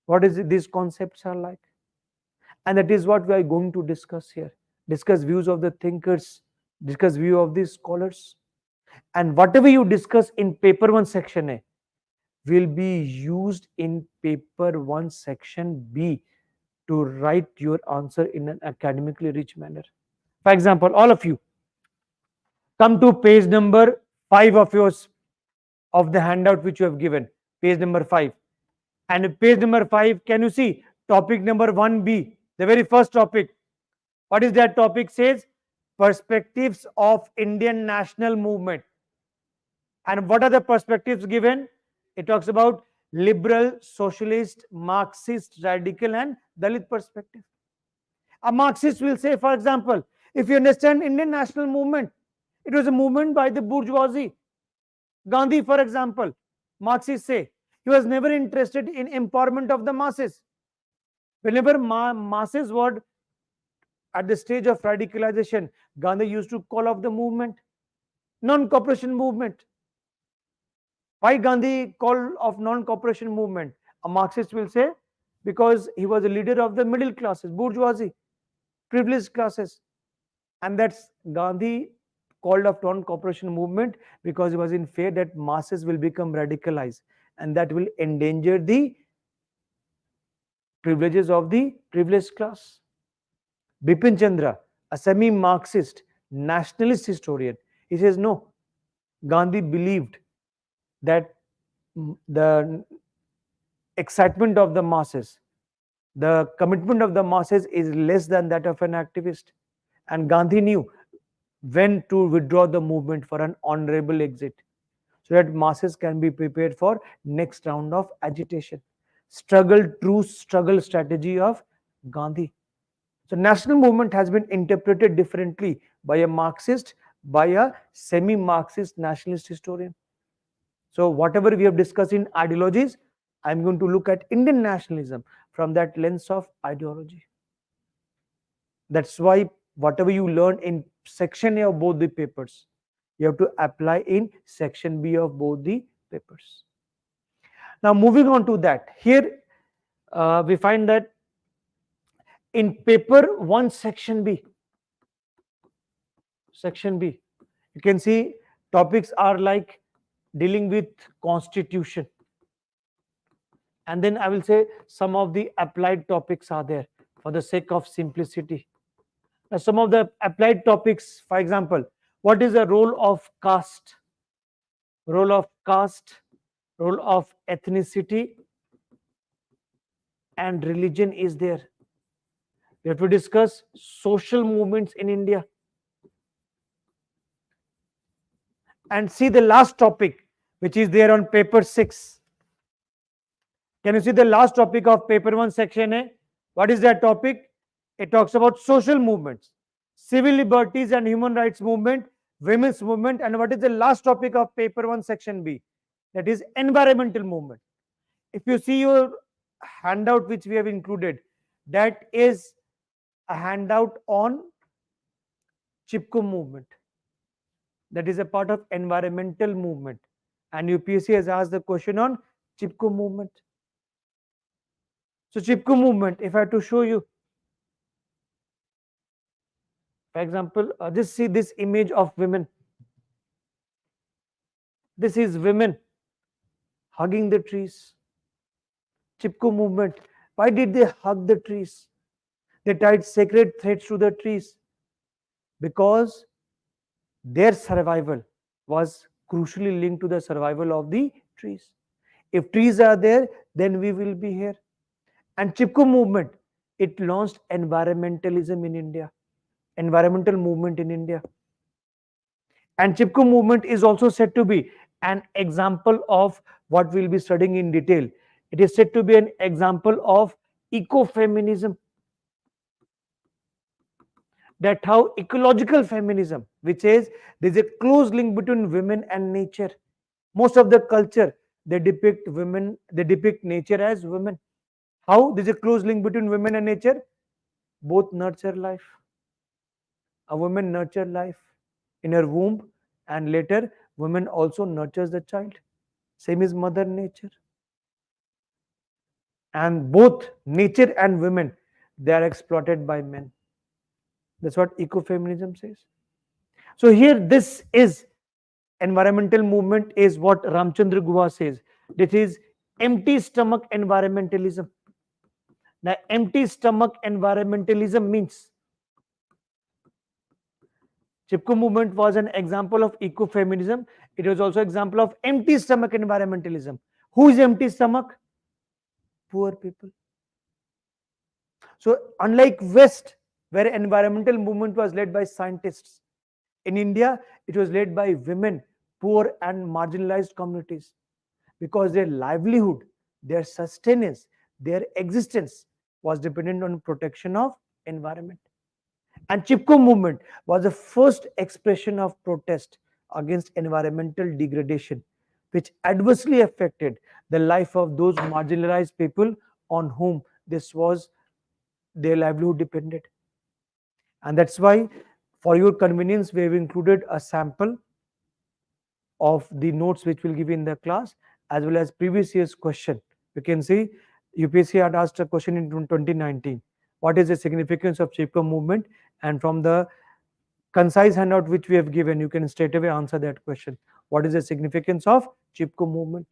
What is it these concepts are like? And that is what we are going to discuss here. Discuss views of the thinkers, discuss view of the scholars. And whatever you discuss in paper 1 section A will be used in paper 1 section B to write your answer in an academically rich manner. For example, all of you come to page number 5 of yours, of the handout which you have given, page number 5. And page number 5, can you see topic number 1B, the very first topic? What is that topic? Says perspectives of Indian national movement. And what are the perspectives given? It talks about liberal, socialist, Marxist, radical, and Dalit perspective. A Marxist will say, for example, if you understand Indian national movement, it was a movement by the bourgeoisie. Gandhi, for example, Marxists say, he was never interested in empowerment of the masses. Whenever masses were at the stage of radicalization, Gandhi used to call off the movement, non-cooperation movement. Why Gandhi called off non-cooperation movement? A Marxist will say, because he was a leader of the middle classes, bourgeoisie, privileged classes. And that's Gandhi called off non-cooperation movement because he was in fear that masses will become radicalized and that will endanger the privileges of the privileged class. Bipin Chandra, a semi-Marxist nationalist historian, he says no, Gandhi believed that the excitement of the masses, the commitment of the masses is less than that of an activist. And Gandhi knew when to withdraw the movement for an honorable exit so that masses can be prepared for next round of agitation. True struggle strategy of Gandhi. So national movement has been interpreted differently by a Marxist, by a semi-Marxist nationalist historian. So whatever we have discussed in ideologies, I'm going to look at Indian nationalism from that lens of ideology. That's why whatever you learn in section A of both the papers, you have to apply in section B of both the papers. Now moving on to that, here we find that in paper 1 section B, you can see topics are like dealing with constitution, and then I will say some of the applied topics are there for the sake of simplicity. Now some of the applied topics, for example, what is the role of caste, role of ethnicity and religion is there. We have to discuss social movements in India. And see the last topic, which is there on paper 6. Can you see the last topic of paper 1 section A? What is that topic? It talks about social movements, civil liberties and human rights movement, women's movement, and what is the last topic of paper 1 section B? That is environmental movement. If you see your handout which we have included, that is a handout on Chipko movement. That is a part of environmental movement, and UPSC has asked the question on Chipko movement. So Chipko movement, if I have to show you, for example, just see this image of women. This is women hugging the trees. Chipko movement. Why did they hug the trees? They tied sacred threads to the trees because their survival was crucially linked to the survival of the trees. If trees are there, then we will be here. And Chipko movement, it launched environmentalism in India, environmental movement in India. And Chipko movement is also said to be an example of what we'll be studying in detail. It is said to be an example of ecofeminism. That how ecological feminism, which is there's a close link between women and nature. Most of the culture, they depict women, they depict nature as women. How there's a close link between women and nature? Both nurture life. A woman nurture life in her womb, and later woman also nurtures the child. Same is mother nature. And both nature and women, they are exploited by men. That's what ecofeminism says. So here, this is environmental movement is what Ramchandra Guha says. That is empty stomach environmentalism. Now, empty stomach environmentalism means Chipko movement was an example of ecofeminism. It was also example of empty stomach environmentalism. Who is empty stomach? Poor people. So unlike West, where environmental movement was led by scientists, in India, it was led by women, poor and marginalized communities, because their livelihood, their sustenance, their existence was dependent on protection of environment. And Chipko movement was the first expression of protest against environmental degradation, which adversely affected the life of those marginalized people on whom this was their livelihood depended. And that's why, for your convenience, we have included a sample of the notes which we'll give in the class, as well as previous year's question. You can see UPSC had asked a question in 2019. What is the significance of Chipko movement? And from the concise handout which we have given, you can straight away answer that question. What is the significance of Chipko movement?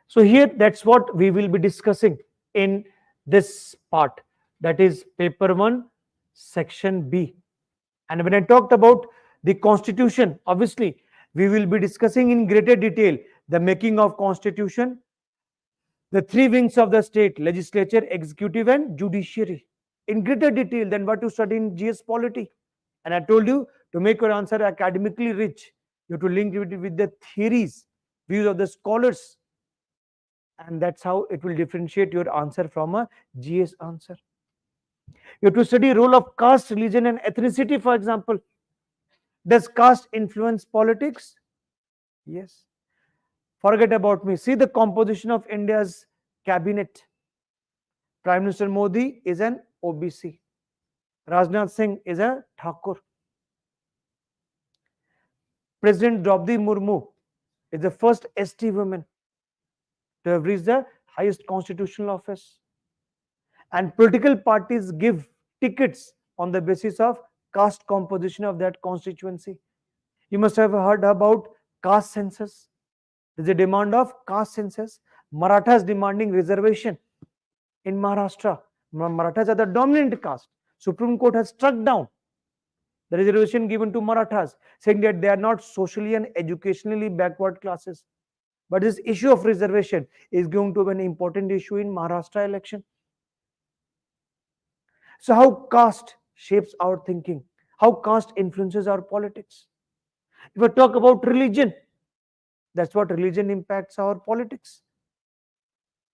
So here, that's what we will be discussing in this part. That is paper 1, section B. And when I talked about the constitution, obviously, we will be discussing in greater detail the making of constitution, the three wings of the state, legislature, executive, and judiciary, in greater detail than what you study in GS Polity. And I told you, to make your answer academically rich, you have to link it with the theories, views of the scholars. And that's how it will differentiate your answer from a GS answer. You have to study role of caste, religion, and ethnicity, for example. Does caste influence politics? Yes. Forget about me. See the composition of India's cabinet. Prime Minister Modi is an OBC. Rajnath Singh is a Thakur. President Draupadi Murmu is the first ST woman to have reached the highest constitutional office. And political parties give tickets on the basis of caste composition of that constituency. You must have heard about caste census. There's a demand of caste census. Marathas demanding reservation in Maharashtra. Marathas are the dominant caste. Supreme Court has struck down the reservation given to Marathas, saying that they are not socially and educationally backward classes. But this issue of reservation is going to be an important issue in Maharashtra election. So how caste shapes our thinking, how caste influences our politics. If I talk about religion, that's what religion impacts our politics.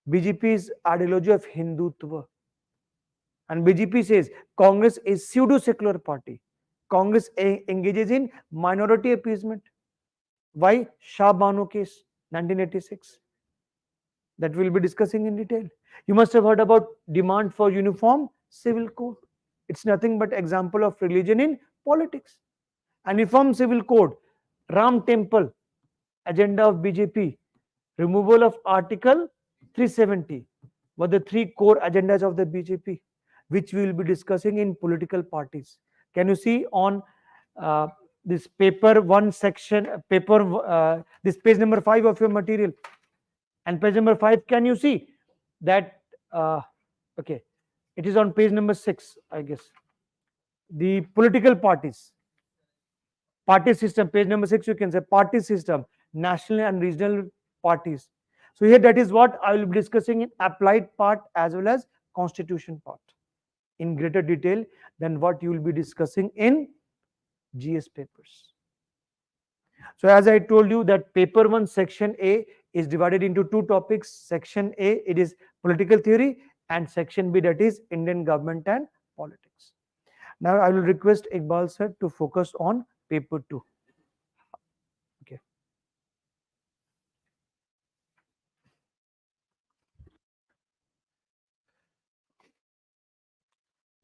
BJP's ideology of Hindutva. And BJP says Congress is pseudo-secular party. Congress engages in minority appeasement. Why? Shah Banu case, 1986. That we'll be discussing in detail. You must have heard about demand for uniform civil code. It's nothing but example of religion in politics. And uniform civil code, Ram Temple, agenda of BJP, removal of Article 370 were the three core agendas of the BJP, which we will be discussing in political parties. Can you see on this paper 1 section, this page number 5 of your material? And page number 5, can you see that? Okay, it is on page number 6, I guess. The political parties. Party system, page number 6, you can say party system, national and regional parties. So here that is what I will be discussing in applied part as well as constitution part in greater detail than what you will be discussing in GS papers. So as I told you that paper 1 section A is divided into two topics. Section A, it is political theory, and section B, that is Indian government and politics. Now I will request Iqbal sir to focus on paper 2. Okay.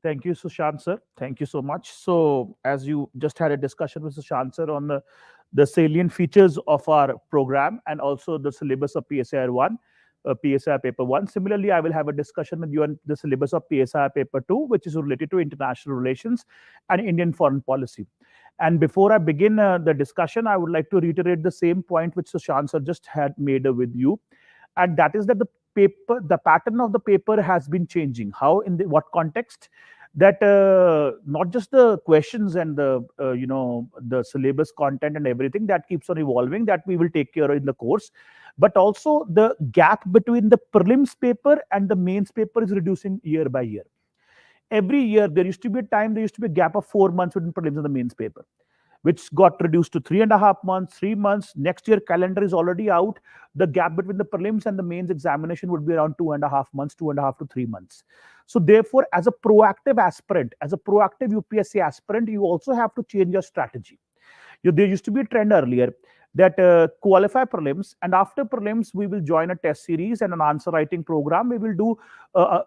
Thank you, Sushant sir. Thank you so much. So, as you just had a discussion with Sushant sir on the salient features of our program and also the syllabus of PSIR 1, PSIR paper 1. Similarly, I will have a discussion with you on the syllabus of PSIR paper 2, which is related to international relations and Indian foreign policy. And before I begin the discussion, I would like to reiterate the same point which Sushant sir just had made with you, and that is that the pattern of the paper has been changing. How, in what context? That not just the questions and the the syllabus content and everything that keeps on evolving, that we will take care of in the course, but also the gap between the prelims paper and the mains paper is reducing year by year. Every year there used to be a gap of 4 months between prelims and the mains paper, which got reduced to 3.5 months, 3 months. Next year calendar is already out. The gap between the prelims and the mains examination would be around 2.5 months, 2.5 to 3 months. So therefore, as a proactive aspirant, as a proactive UPSC aspirant, you also have to change your strategy. There used to be a trend earlier that qualify prelims, and after prelims we will join a test series and an answer writing program. We will do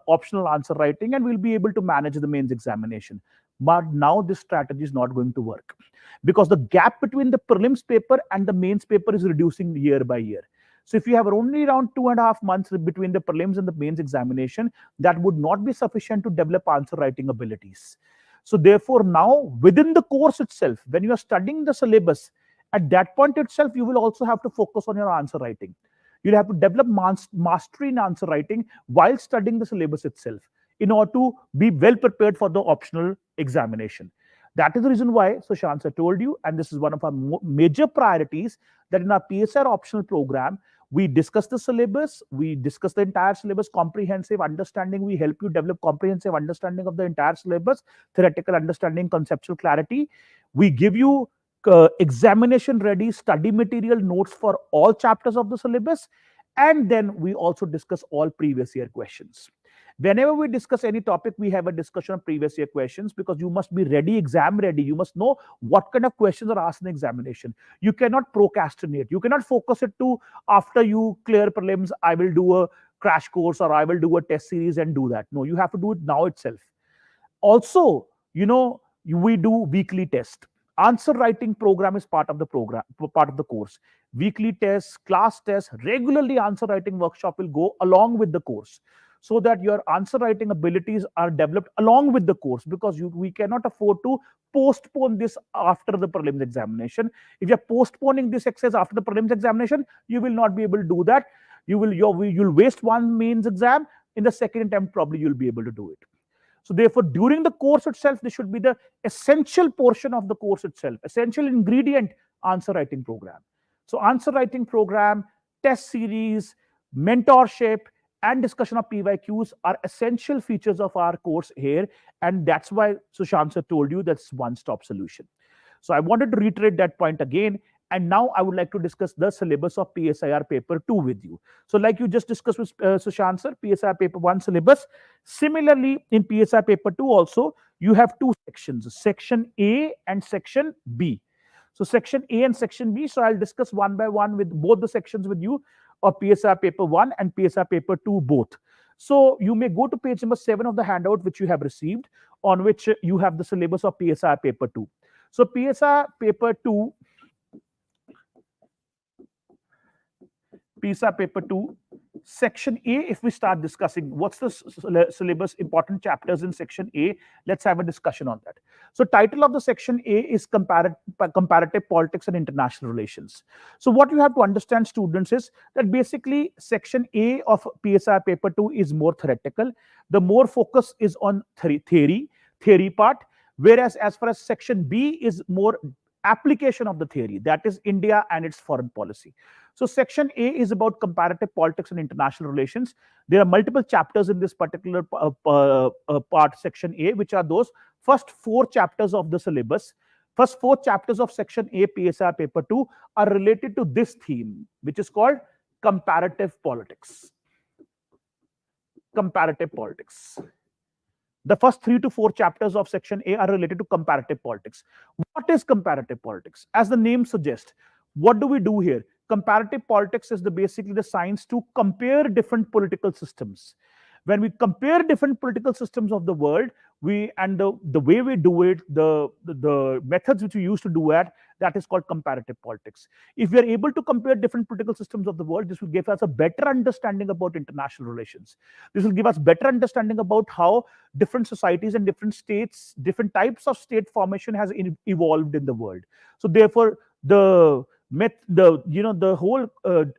optional answer writing, and we'll be able to manage the mains examination. But now this strategy is not going to work, because the gap between the prelims paper and the mains paper is reducing year by year. So if you have only around 2.5 months between the prelims and the mains examination, that would not be sufficient to develop answer writing abilities. So therefore, now within the course itself, when you are studying the syllabus, at that point itself, you will also have to focus on your answer writing. You'll have to develop mastery in answer writing while studying the syllabus itself, in order to be well prepared for the optional examination. That is the reason why, Sushant, I told you, and this is one of our major priorities, that in our PSIR optional program, we discuss the syllabus, we discuss the entire syllabus, comprehensive understanding. We help you develop comprehensive understanding of the entire syllabus, theoretical understanding, conceptual clarity. We give you examination ready study material notes for all chapters of the syllabus, and then we also discuss all previous year questions. Whenever we discuss any topic, we have a discussion of previous year questions, because you must be ready, exam ready. You must know what kind of questions are asked in the examination. You cannot procrastinate. You cannot focus it to after you clear prelims, I will do a crash course or I will do a test series and do that. No, you have to do it now itself. Also, we do weekly test. Answer writing program is part of the program, part of the course. Weekly tests, class tests, regularly answer writing workshop will go along with the course, so that your answer writing abilities are developed along with the course, because we cannot afford to postpone this after the prelims examination. If you're postponing this exercise after the prelims examination, you will not be able to do that. You'll waste one mains exam. In the second attempt, probably you'll be able to do it. So therefore, during the course itself, this should be the essential portion of the course itself, essential ingredient, answer writing program. So answer writing program, test series, mentorship, and discussion of PYQs are essential features of our course here. And that's why Sushant sir told you that's one-stop solution. So I wanted to reiterate that point again. And now I would like to discuss the syllabus of PSIR paper 2 with you. So like you just discussed with Sushant sir, PSIR paper 1 syllabus. Similarly, in PSIR paper 2 also, you have two sections, section A and section B. So section A and section B, so I'll discuss one by one with both the sections with you of PSIR paper 1 and PSIR paper 2 both. So you may go to page number 7 of the handout which you have received, on which you have the syllabus of PSIR paper 2. So PSIR paper 2, PSIR paper 2, section A, if we start discussing what's the syllabus, important chapters in section A, let's have a discussion on that. So title of the section A is comparative politics and international relations. So what you have to understand, students, is that basically section A of PSIR paper 2 is more theoretical. The more focus is on theory part, whereas as far as section B is more application of the theory, that is India and its foreign policy. So section A is about comparative politics and international relations. There are multiple chapters in this particular part, section A, which are those first 4 chapters of the syllabus. First 4 chapters of section A, PSIR paper 2, are related to this theme, which is called comparative politics. Comparative politics. The first 3 to 4 chapters of section A are related to comparative politics. What is comparative politics? As the name suggests, what do we do here? Comparative politics is basically the science to compare different political systems. When we compare different political systems of the world, the way we do it, the methods which we use to do it, that is called comparative politics. If we are able to compare different political systems of the world, this will give us a better understanding about international relations. This will give us better understanding about how different societies and different states, different types of state formation has evolved in the world. So therefore, the whole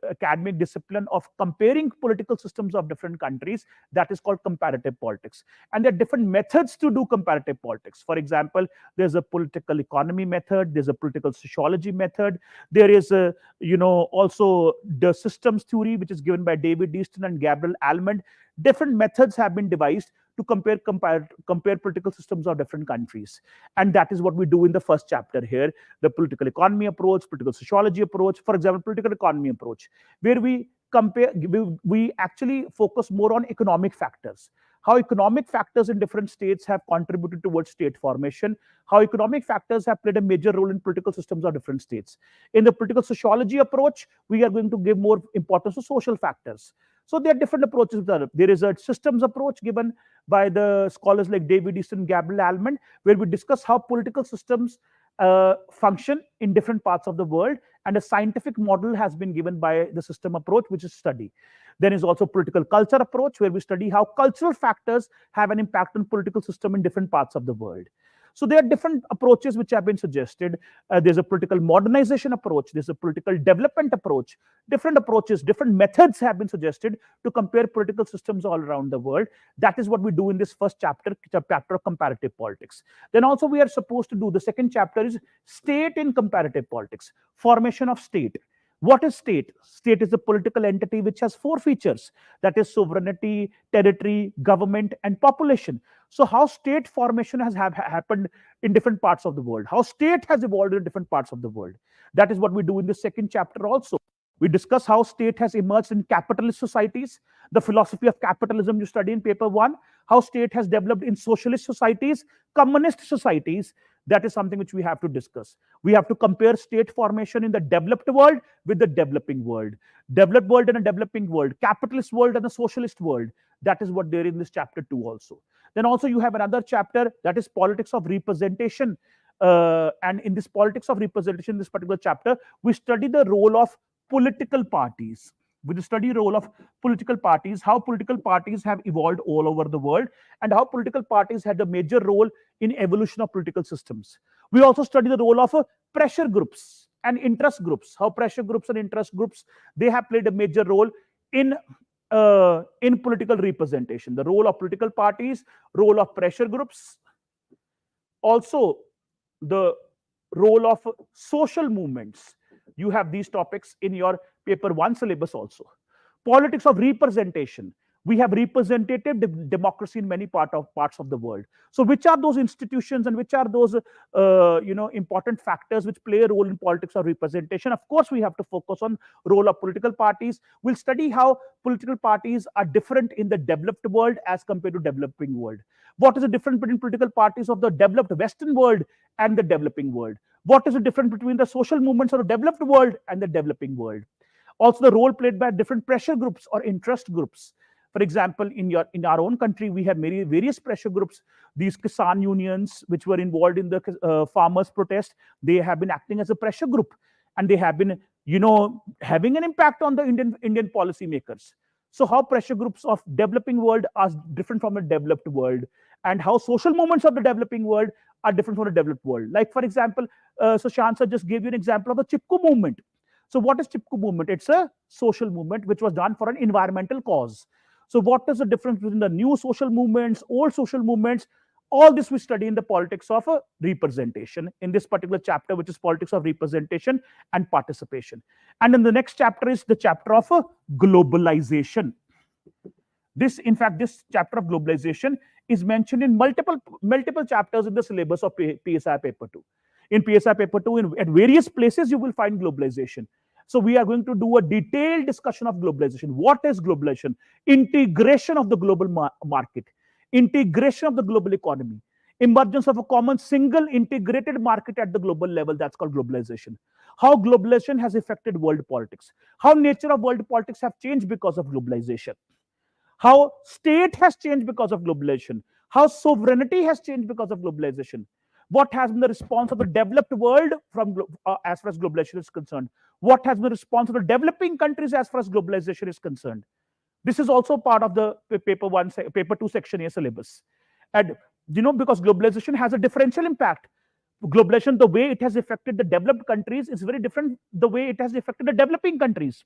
academic discipline of comparing political systems of different countries, that is called comparative politics. And there are different methods to do comparative politics. For example, there's a political economy method, there's a political sociology method, there is also the systems theory, which is given by David Easton and Gabriel Almond. Different methods have been devised to compare political systems of different countries. And that is what we do in the first chapter here, the political economy approach, political sociology approach. For example, political economy approach, where we actually focus more on economic factors. How economic factors in different states have contributed towards state formation, how economic factors have played a major role in political systems of different states. In the political sociology approach, we are going to give more importance to social factors. So there are different approaches. There is a systems approach given by the scholars like David Easton and Gabriel Almond, where we discuss how political systems function in different parts of the world, and a scientific model has been given by the system approach, which is study. Then is also political culture approach, where we study how cultural factors have an impact on political system in different parts of the world. So there are different approaches which have been suggested. There's a political modernization approach, there's a political development approach. Different approaches, different methods have been suggested to compare political systems all around the world. That is what we do in this first chapter of comparative politics. Then also we are supposed to do, the second chapter is state in comparative politics, formation of state. What is state? State is a political entity which has 4 features, that is sovereignty, territory, government, and population. So how state formation has happened in different parts of the world, how state has evolved in different parts of the world. That is what we do in the second chapter also. We discuss how state has emerged in capitalist societies, the philosophy of capitalism you study in paper 1, how state has developed in socialist societies, communist societies. That is something which we have to discuss. We have to compare state formation in the developed world with the developing world. Developed world and a developing world, capitalist world and a socialist world. That is what there in this chapter 2 also. Then also you have another chapter, that is politics of representation. And in this politics of representation, this particular chapter, we study the role of political parties. We study the role of political parties, how political parties have evolved all over the world, and how political parties had a major role in evolution of political systems. We also study the role of pressure groups and interest groups, how pressure groups and interest groups, they have played a major role in political representation. The role of political parties, role of pressure groups, also the role of social movements. You have these topics in your paper 1 syllabus also. Politics of representation. We have representative democracy in many parts of the world. So which are those institutions and which are those important factors which play a role in politics of representation? Of course, we have to focus on role of political parties. We'll study how political parties are different in the developed world as compared to developing world. What is the difference between political parties of the developed Western world and the developing world? What is the difference between the social movements of the developed world and the developing world? Also, the role played by different pressure groups or interest groups. For example, in our own country, we have many various pressure groups. These Kisan unions, which were involved in the farmers' protest, they have been acting as a pressure group, and they have been, having an impact on the Indian policymakers. So, how pressure groups of developing world are different from the developed world, and how social movements of the developing world are different from the developed world. Like, for example, Sushant sir just gave you an example of the Chipko movement. So, what is Chipko movement? It's a social movement which was done for an environmental cause. So what is the difference between the new social movements, old social movements? All this we study in the politics of representation in this particular chapter, which is politics of representation and participation. And in the next chapter is the chapter of globalization. In fact, this chapter of globalization is mentioned in multiple chapters in the syllabus of PSI paper 2. In PSI paper 2, at various places you will find globalization. So we are going to do a detailed discussion of globalization. What is globalization? Integration of the global market, integration of the global economy, emergence of a common single integrated market at the global level. That's called globalization. How globalization has affected world politics, how nature of world politics have changed because of globalization, how state has changed because of globalization, how sovereignty has changed because of globalization, what has been the response of the developed world from as far as globalization is concerned, what has been the response of the developing countries as far as globalization is concerned. This is also part of the paper 2 section A syllabus. And because globalization has a differential impact. Globalization, the way it has affected the developed countries is very different the way it has affected the developing countries.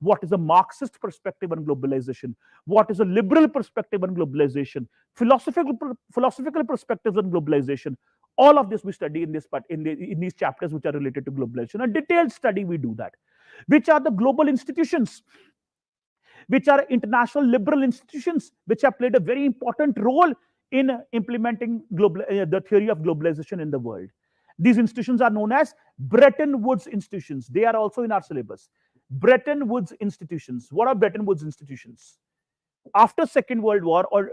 What is a Marxist perspective on globalization? What is a liberal perspective on globalization? Philosophical perspectives on globalization. All of this we study in these chapters which are related to globalization. A detailed study we do that. Which are the global institutions? Which are international liberal institutions which have played a very important role in implementing the theory of globalization in the world? These institutions are known as Bretton Woods institutions. They are also in our syllabus. Bretton Woods institutions. What are Bretton Woods institutions? After Second World War, or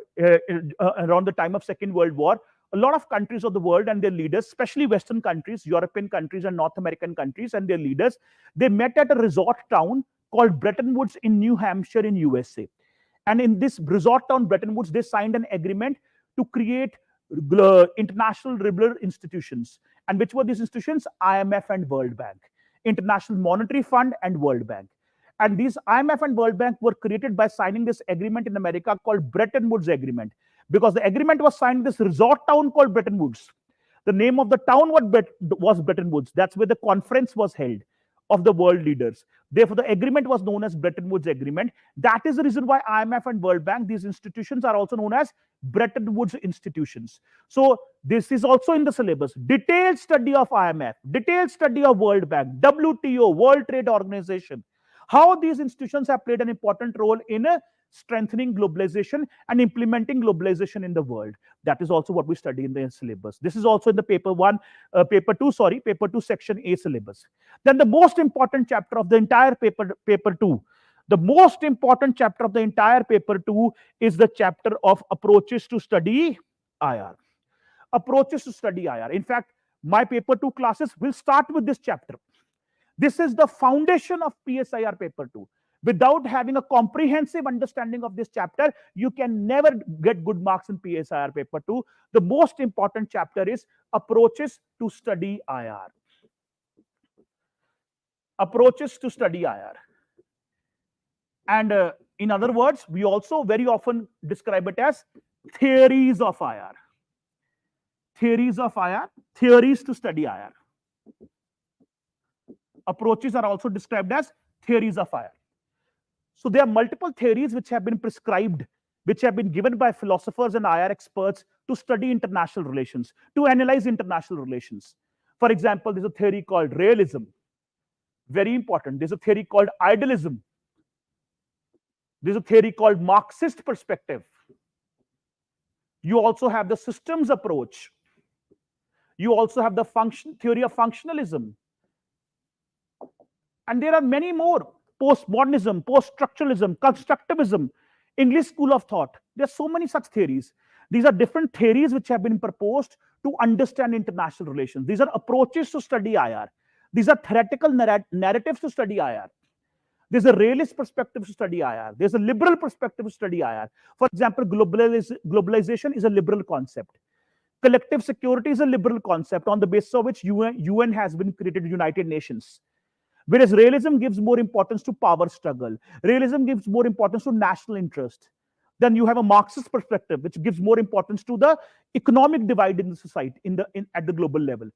around the time of Second World War, a lot of countries of the world and their leaders, especially Western countries, European countries and North American countries and their leaders, they met at a resort town called Bretton Woods in New Hampshire in USA. And in this resort town, Bretton Woods, they signed an agreement to create international liberal institutions. And which were these institutions? IMF and World Bank. International Monetary Fund and World Bank. And these IMF and World Bank were created by signing this agreement in America called Bretton Woods Agreement. Because the agreement was signed in this resort town called Bretton Woods. The name of the town was Bretton Woods. That's where the conference was held of the world leaders. Therefore, the agreement was known as Bretton Woods Agreement. That is the reason why IMF and World Bank, these institutions are also known as Bretton Woods institutions. So this is also in the syllabus. Detailed study of IMF, detailed study of World Bank, WTO, World Trade Organization. How these institutions have played an important role in strengthening globalization and implementing globalization in the world. That is also what we study in the syllabus. This is also in the paper 2 section A syllabus. Then the most important chapter of the entire paper 2, the most important chapter of the entire paper 2 is the chapter of approaches to study IR. Approaches to study IR. In fact, my paper 2 classes will start with this chapter. This is the foundation of PSIR paper 2. Without having a comprehensive understanding of this chapter, you can never get good marks in PSIR paper 2. The most important chapter is approaches to study IR. Approaches to study IR. And in other words, we also very often describe it as theories of IR. Theories of IR, theories to study IR. Approaches are also described as theories of IR. So there are multiple theories which have been prescribed, which have been given by philosophers and IR experts to study international relations, to analyze international relations. For example, there's a theory called realism. Very important. There's a theory called idealism. There's a theory called Marxist perspective. You also have the systems approach. You also have the theory of functionalism. And there are many more. Postmodernism, post-structuralism, constructivism, English school of thought. There are so many such theories. These are different theories which have been proposed to understand international relations. These are approaches to study IR. These are theoretical narratives to study IR. There's a realist perspective to study IR. There's a liberal perspective to study IR. For example, globalization is a liberal concept. Collective security is a liberal concept on the basis of which UN has been created, United Nations. Whereas realism gives more importance to power struggle. Realism gives more importance to national interest. Then you have a Marxist perspective, which gives more importance to the economic divide in the society, at the global level.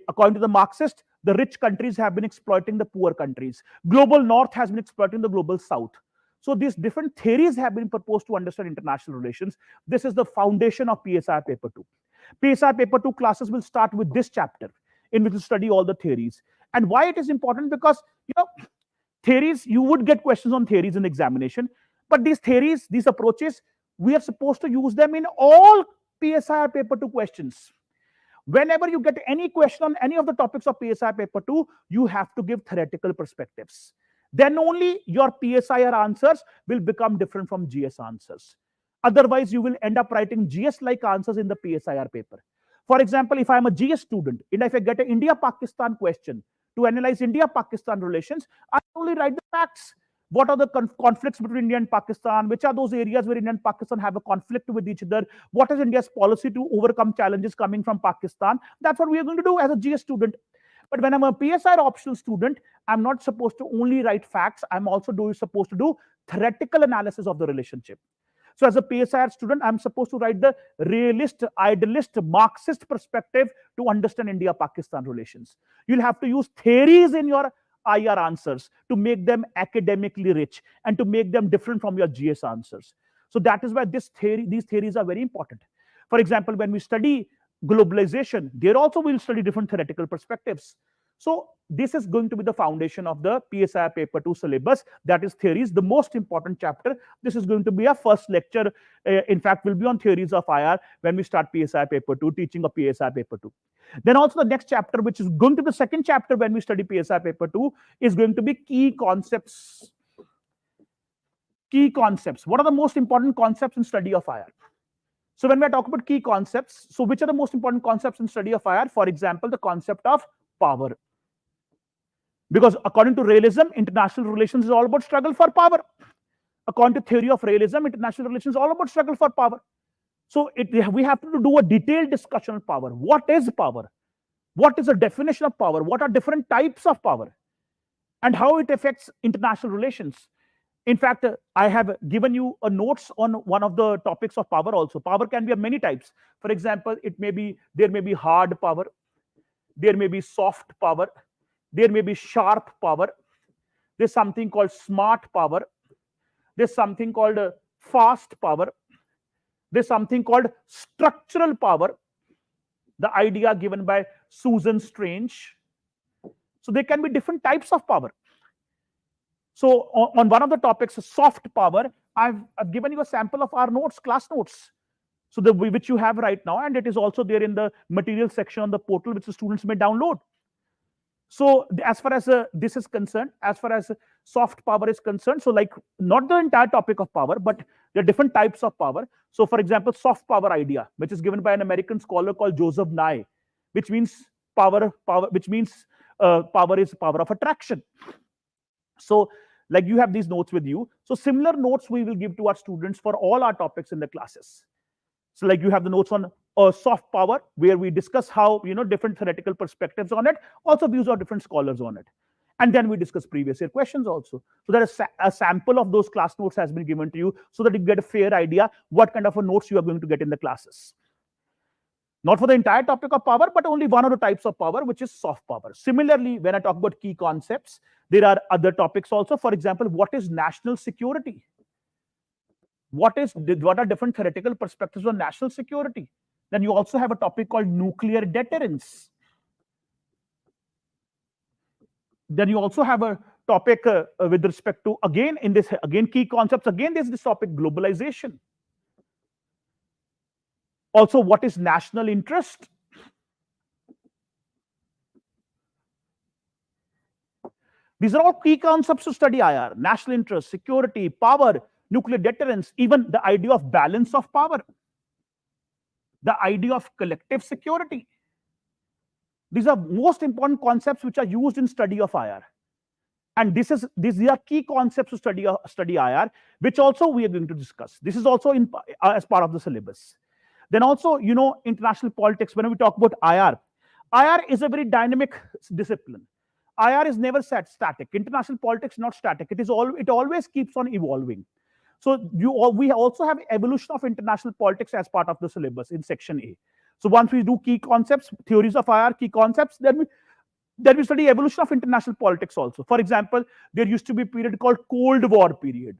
According to the Marxist, the rich countries have been exploiting the poor countries. Global North has been exploiting the global South. So these different theories have been proposed to understand international relations. This is the foundation of PSIR paper 2. PSIR paper 2 classes will start with this chapter in which we study all the theories. And why it is important? Because, theories, you would get questions on theories in examination, but these theories, these approaches, we are supposed to use them in all PSIR paper 2 questions. Whenever you get any question on any of the topics of PSIR paper 2, you have to give theoretical perspectives. Then only your PSIR answers will become different from GS answers. Otherwise, you will end up writing GS-like answers in the PSIR paper. For example, if I'm a GS student and if I get an India-Pakistan question to analyze India-Pakistan relations, I only write the facts. What are the conflicts between India and Pakistan? Which are those areas where India and Pakistan have a conflict with each other? What is India's policy to overcome challenges coming from Pakistan? That's what we are going to do as a GS student. But when I'm a PSIR optional student, I'm not supposed to only write facts. I'm also supposed to do theoretical analysis of the relationship. So as a PSIR student, I'm supposed to write the realist, idealist, Marxist perspective to understand India-Pakistan relations. You'll have to use theories in your IR answers to make them academically rich and to make them different from your GS answers. So that is why these theories are very important. For example, when we study globalization, there also we'll study different theoretical perspectives. So this is going to be the foundation of the PSIR paper 2 syllabus, that is theories, the most important chapter. This is going to be our first lecture. In fact, will be on theories of IR when we start PSIR paper 2, teaching of PSIR paper 2. Then also the next chapter, which is going to be the second chapter when we study PSIR paper 2, is going to be key concepts. Key concepts. What are the most important concepts in study of IR? So when we are talking about key concepts, so which are the most important concepts in study of IR? For example, the concept of power. Because according to realism, international relations is all about struggle for power. According to theory of realism, international relations is all about struggle for power. So we have to do a detailed discussion on power. What is power? What is the definition of power? What are different types of power? And how it affects international relations? In fact, I have given you a notes on one of the topics of power also. Power can be of many types. For example, there may be hard power, there may be soft power, there may be sharp power. There's something called smart power. There's something called fast power. There's something called structural power, the idea given by Susan Strange. So there can be different types of power. So on one of the topics, soft power, I've given you a sample of our notes, class notes. So which you have right now, and it is also there in the material section on the portal, which the students may download. So as far as this is concerned, as far as soft power is concerned, so like not the entire topic of power, but there are different types of power. So for example, soft power idea, which is given by an American scholar called Joseph Nye, which means power is power of attraction. So like you have these notes with you. So similar notes we will give to our students for all our topics in the classes. So like you have the notes on soft power, where we discuss how, different theoretical perspectives on it, also views of different scholars on it. And then we discuss previous year questions also. So there is a sample of those class notes has been given to you so that you get a fair idea what kind of a notes you are going to get in the classes. Not for the entire topic of power, but only one of the types of power, which is soft power. Similarly, when I talk about key concepts, there are other topics also. For example, what is national security? What are different theoretical perspectives on national security? Then you also have a topic called nuclear deterrence. Then you also have a topic with respect to, again, key concepts. Again, there's this topic, globalization. Also, what is national interest? These are all key concepts to study IR. National interest, security, power, nuclear deterrence, even the idea of balance of power, the idea of collective security. These are most important concepts which are used in study of IR. And these are key concepts to study IR, which also we are going to discuss. This is also as part of the syllabus. Then also, international politics, when we talk about IR is a very dynamic discipline. IR is never static. International politics is not static. It always keeps on evolving. So we also have evolution of international politics as part of the syllabus in section A. So once we do key concepts, theories of IR, key concepts, then we study evolution of international politics also. For example, there used to be a period called Cold War period.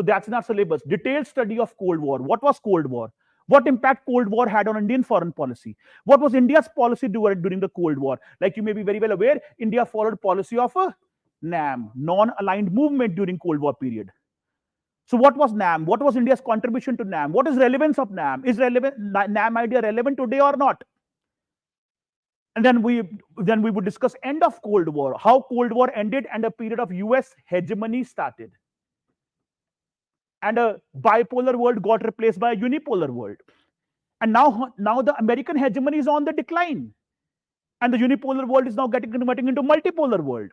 So that's in our syllabus. Detailed study of Cold War. What was Cold War? What impact Cold War had on Indian foreign policy? What was India's policy during the Cold War? Like you may be very well aware, India followed policy of a NAM, non-aligned movement during Cold War period. So what was NAM? What was India's contribution to NAM? What is relevance of NAM? Is NAM idea relevant today or not? And then we would discuss end of Cold War, how Cold War ended and a period of US hegemony started. And a bipolar world got replaced by a unipolar world. And now the American hegemony is on the decline. And the unipolar world is now converting into multipolar world.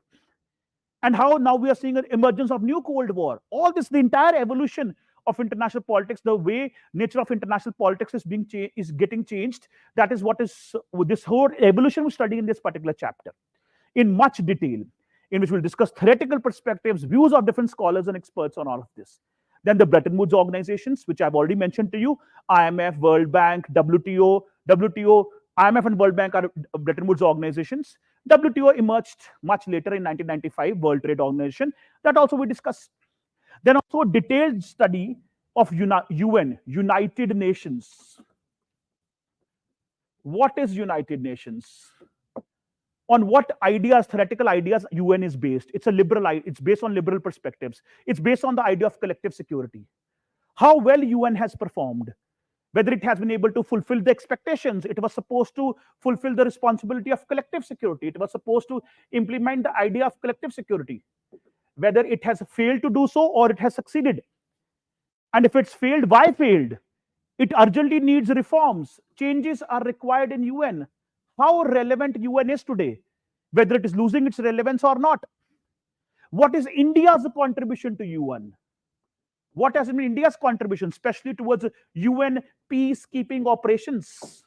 And how now we are seeing an emergence of new Cold War. All this, the entire evolution of international politics, the way nature of international politics is getting changed. That is what is this whole evolution we're studying in this particular chapter in much detail, in which we'll discuss theoretical perspectives, views of different scholars and experts on all of this. Then the Bretton Woods organizations, which I've already mentioned to you, IMF, World Bank, WTO, IMF and World Bank are Bretton Woods organizations. WTO emerged much later in 1995, World Trade Organization. That also we discuss. Then also a detailed study of UN, United Nations. What is United Nations? On what ideas, theoretical ideas, UN is based? It's based on liberal perspectives. It's based on the idea of collective security. How well UN has performed, whether it has been able to fulfill the expectations. It was supposed to fulfill the responsibility of collective security. It was supposed to implement the idea of collective security. Whether it has failed to do so or it has succeeded. And if it's failed, why failed? It urgently needs reforms. Changes are required in UN. How relevant UN is today, whether it is losing its relevance or not. What is India's contribution to UN? What has been India's contribution, especially towards UN peacekeeping operations?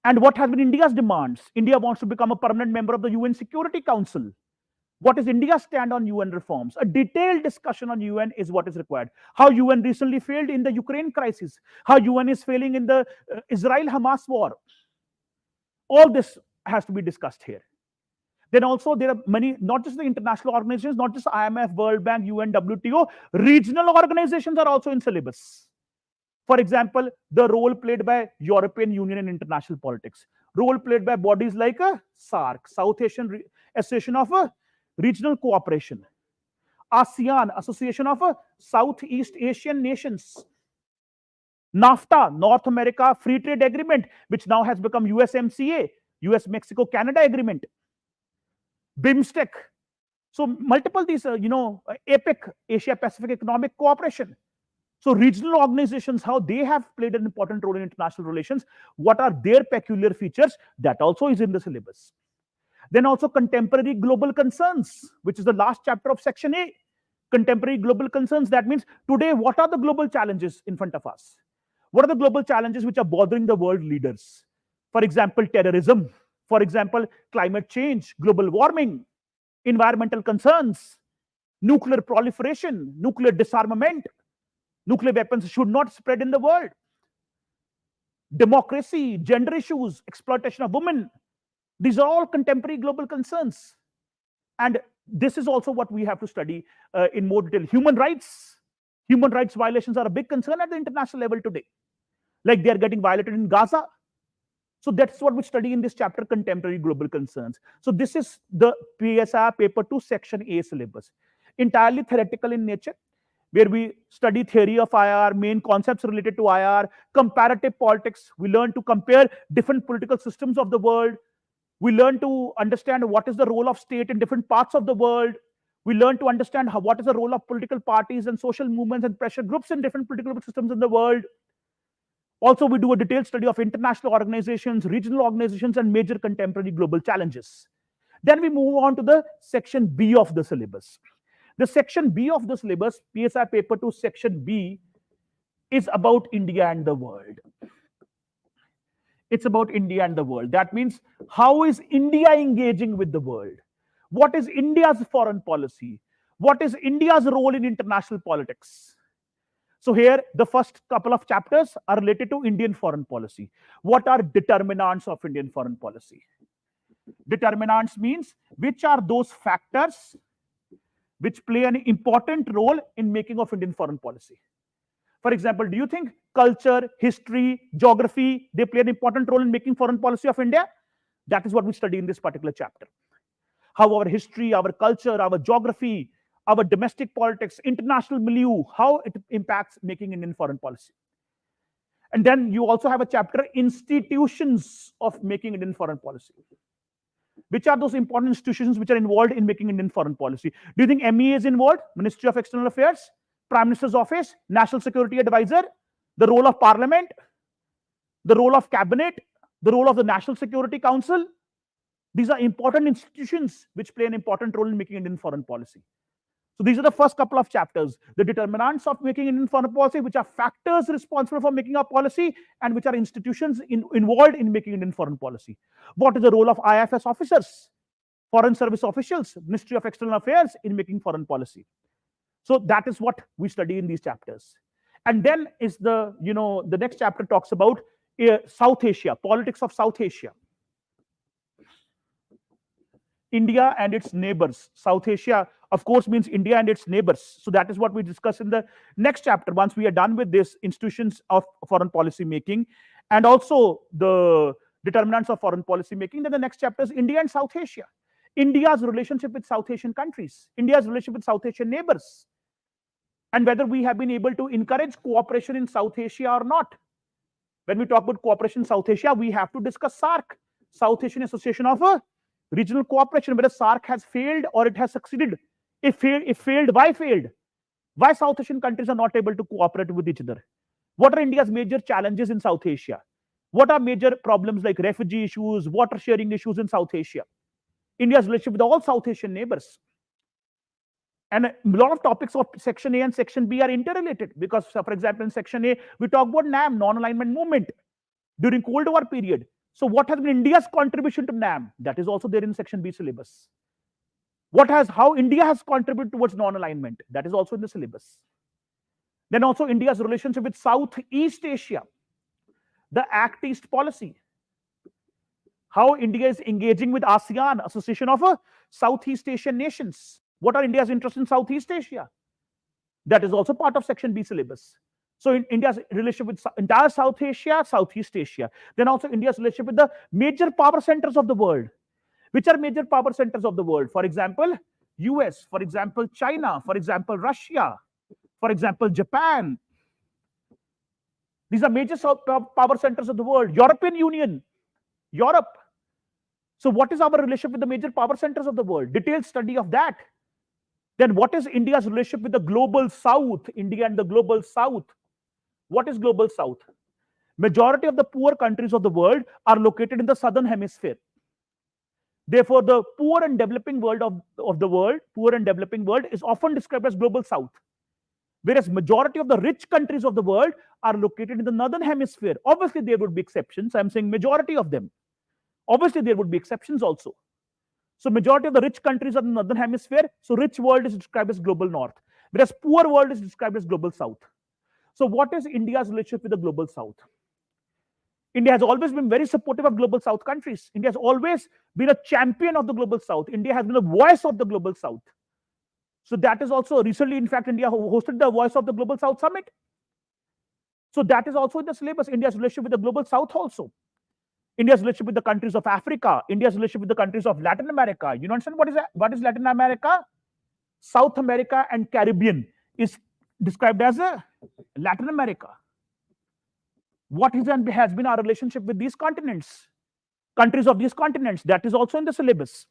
And what has been India's demands? India wants to become a permanent member of the UN Security Council. What is India's stand on UN reforms? A detailed discussion on UN is what is required. How UN recently failed in the Ukraine crisis. How UN is failing in the Israel-Hamas war. All this has to be discussed here. Then also there are many, not just the international organizations, not just IMF, World Bank, UN, WTO, regional organizations are also in syllabus. For example, the role played by European Union in international politics. Role played by bodies like SAARC, South Asian Association of Regional Cooperation. ASEAN, Association of Southeast Asian Nations. NAFTA, North America Free Trade Agreement, which now has become USMCA, US-Mexico-Canada Agreement. BIMSTEC. So multiple these, APEC, Asia-Pacific Economic Cooperation. So regional organizations, how they have played an important role in international relations, what are their peculiar features, that also is in the syllabus. Then also contemporary global concerns, which is the last chapter of section A. Contemporary global concerns, that means today, what are the global challenges in front of us? What are the global challenges which are bothering the world leaders? For example, terrorism. For example, climate change, global warming, environmental concerns, nuclear proliferation, nuclear disarmament. Nuclear weapons should not spread in the world. Democracy, gender issues, exploitation of women. These are all contemporary global concerns. And this is also what we have to study in more detail. Human rights. Human rights violations are a big concern at the international level today. Like they are getting violated in Gaza. So that's what we study in this chapter, contemporary global concerns. So this is the PSIR paper 2 section A syllabus. Entirely theoretical in nature, where we study theory of IR, main concepts related to IR, comparative politics. We learn to compare different political systems of the world. We learn to understand what is the role of state in different parts of the world. We learn to understand what is the role of political parties and social movements and pressure groups in different political systems in the world. Also, we do a detailed study of international organizations, regional organizations, and major contemporary global challenges. Then we move on to the section B of the syllabus. The section B of the syllabus, PSI paper 2 section B, is about India and the world. It's about India and the world. That means, how is India engaging with the world? What is India's foreign policy? What is India's role in international politics? So here, the first couple of chapters are related to Indian foreign policy. What are determinants of Indian foreign policy? Determinants means which are those factors which play an important role in making of Indian foreign policy. For example, do you think culture, history, geography, they play an important role in making foreign policy of India? That is what we study in this particular chapter. How our history, our culture, our geography, our domestic politics, international milieu, how it impacts making Indian foreign policy. And then you also have a chapter, institutions of making Indian foreign policy. Which are those important institutions which are involved in making Indian foreign policy? Do you think MEA is involved? Ministry of External Affairs, Prime Minister's Office, National Security Advisor, the role of Parliament, the role of Cabinet, the role of the National Security Council? These are important institutions which play an important role in making Indian foreign policy. So these are the first couple of chapters, the determinants of making Indian foreign policy, which are factors responsible for making our policy, and which are institutions involved in making Indian foreign policy. What is the role of IFS officers, foreign service officials, Ministry of External Affairs in making foreign policy? So that is what we study in these chapters. And then is the next chapter talks about South Asia, politics of South Asia. India and its neighbors. South Asia, of course, means India and its neighbors. So that is what we discuss in the next chapter. Once we are done with this, institutions of foreign policy making, and also the determinants of foreign policy making, then the next chapter is India and South Asia. India's relationship with South Asian countries, India's relationship with South Asian neighbors, and whether we have been able to encourage cooperation in South Asia or not. When we talk about cooperation in South Asia, we have to discuss SAARC, South Asian Association of Regional Cooperation, whether SAARC has failed or it has succeeded. If failed, why failed? Why South Asian countries are not able to cooperate with each other? What are India's major challenges in South Asia? What are major problems like refugee issues, water sharing issues in South Asia? India's relationship with all South Asian neighbors. And a lot of topics of Section A and Section B are interrelated because, for example, in Section A, we talk about NAM, non-alignment movement, during Cold War period. So what has been India's contribution to NAM? That is also there in Section B syllabus. How India has contributed towards non-alignment? That is also in the syllabus. Then also India's relationship with Southeast Asia, the Act East policy. How India is engaging with ASEAN, Association of Southeast Asian Nations. What are India's interests in Southeast Asia? That is also part of Section B syllabus. So in India's relationship with entire South Asia, Southeast Asia. Then also India's relationship with the major power centers of the world. Which are major power centers of the world? For example, US, for example, China, for example, Russia, for example, Japan. These are major power centers of the world. European Union, Europe. So what is our relationship with the major power centers of the world? Detailed study of that. Then what is India's relationship with the global south? India and the global south. What is global south? Majority of the poor countries of the world are located in the southern hemisphere. Therefore, the poor and developing world of the world, poor and developing world is often described as global south. Whereas majority of the rich countries of the world are located in the northern hemisphere. Obviously, there would be exceptions. I'm saying majority of them. Obviously, there would be exceptions also. So majority of the rich countries are in the northern hemisphere. So rich world is described as global north. Whereas poor world is described as global south. So what is India's relationship with the global south? India has always been very supportive of global south countries. India has always been a champion of the global south. India has been a voice of the global south. So that is also recently, in fact, India hosted the Voice of the Global South Summit. So that is also in the syllabus, India's relationship with the global south also. India's relationship with the countries of Africa, India's relationship with the countries of Latin America. You understand what is Latin America? South America and Caribbean is described as Latin America. What has been our relationship with these continents, countries of these continents? That is also in the syllabus.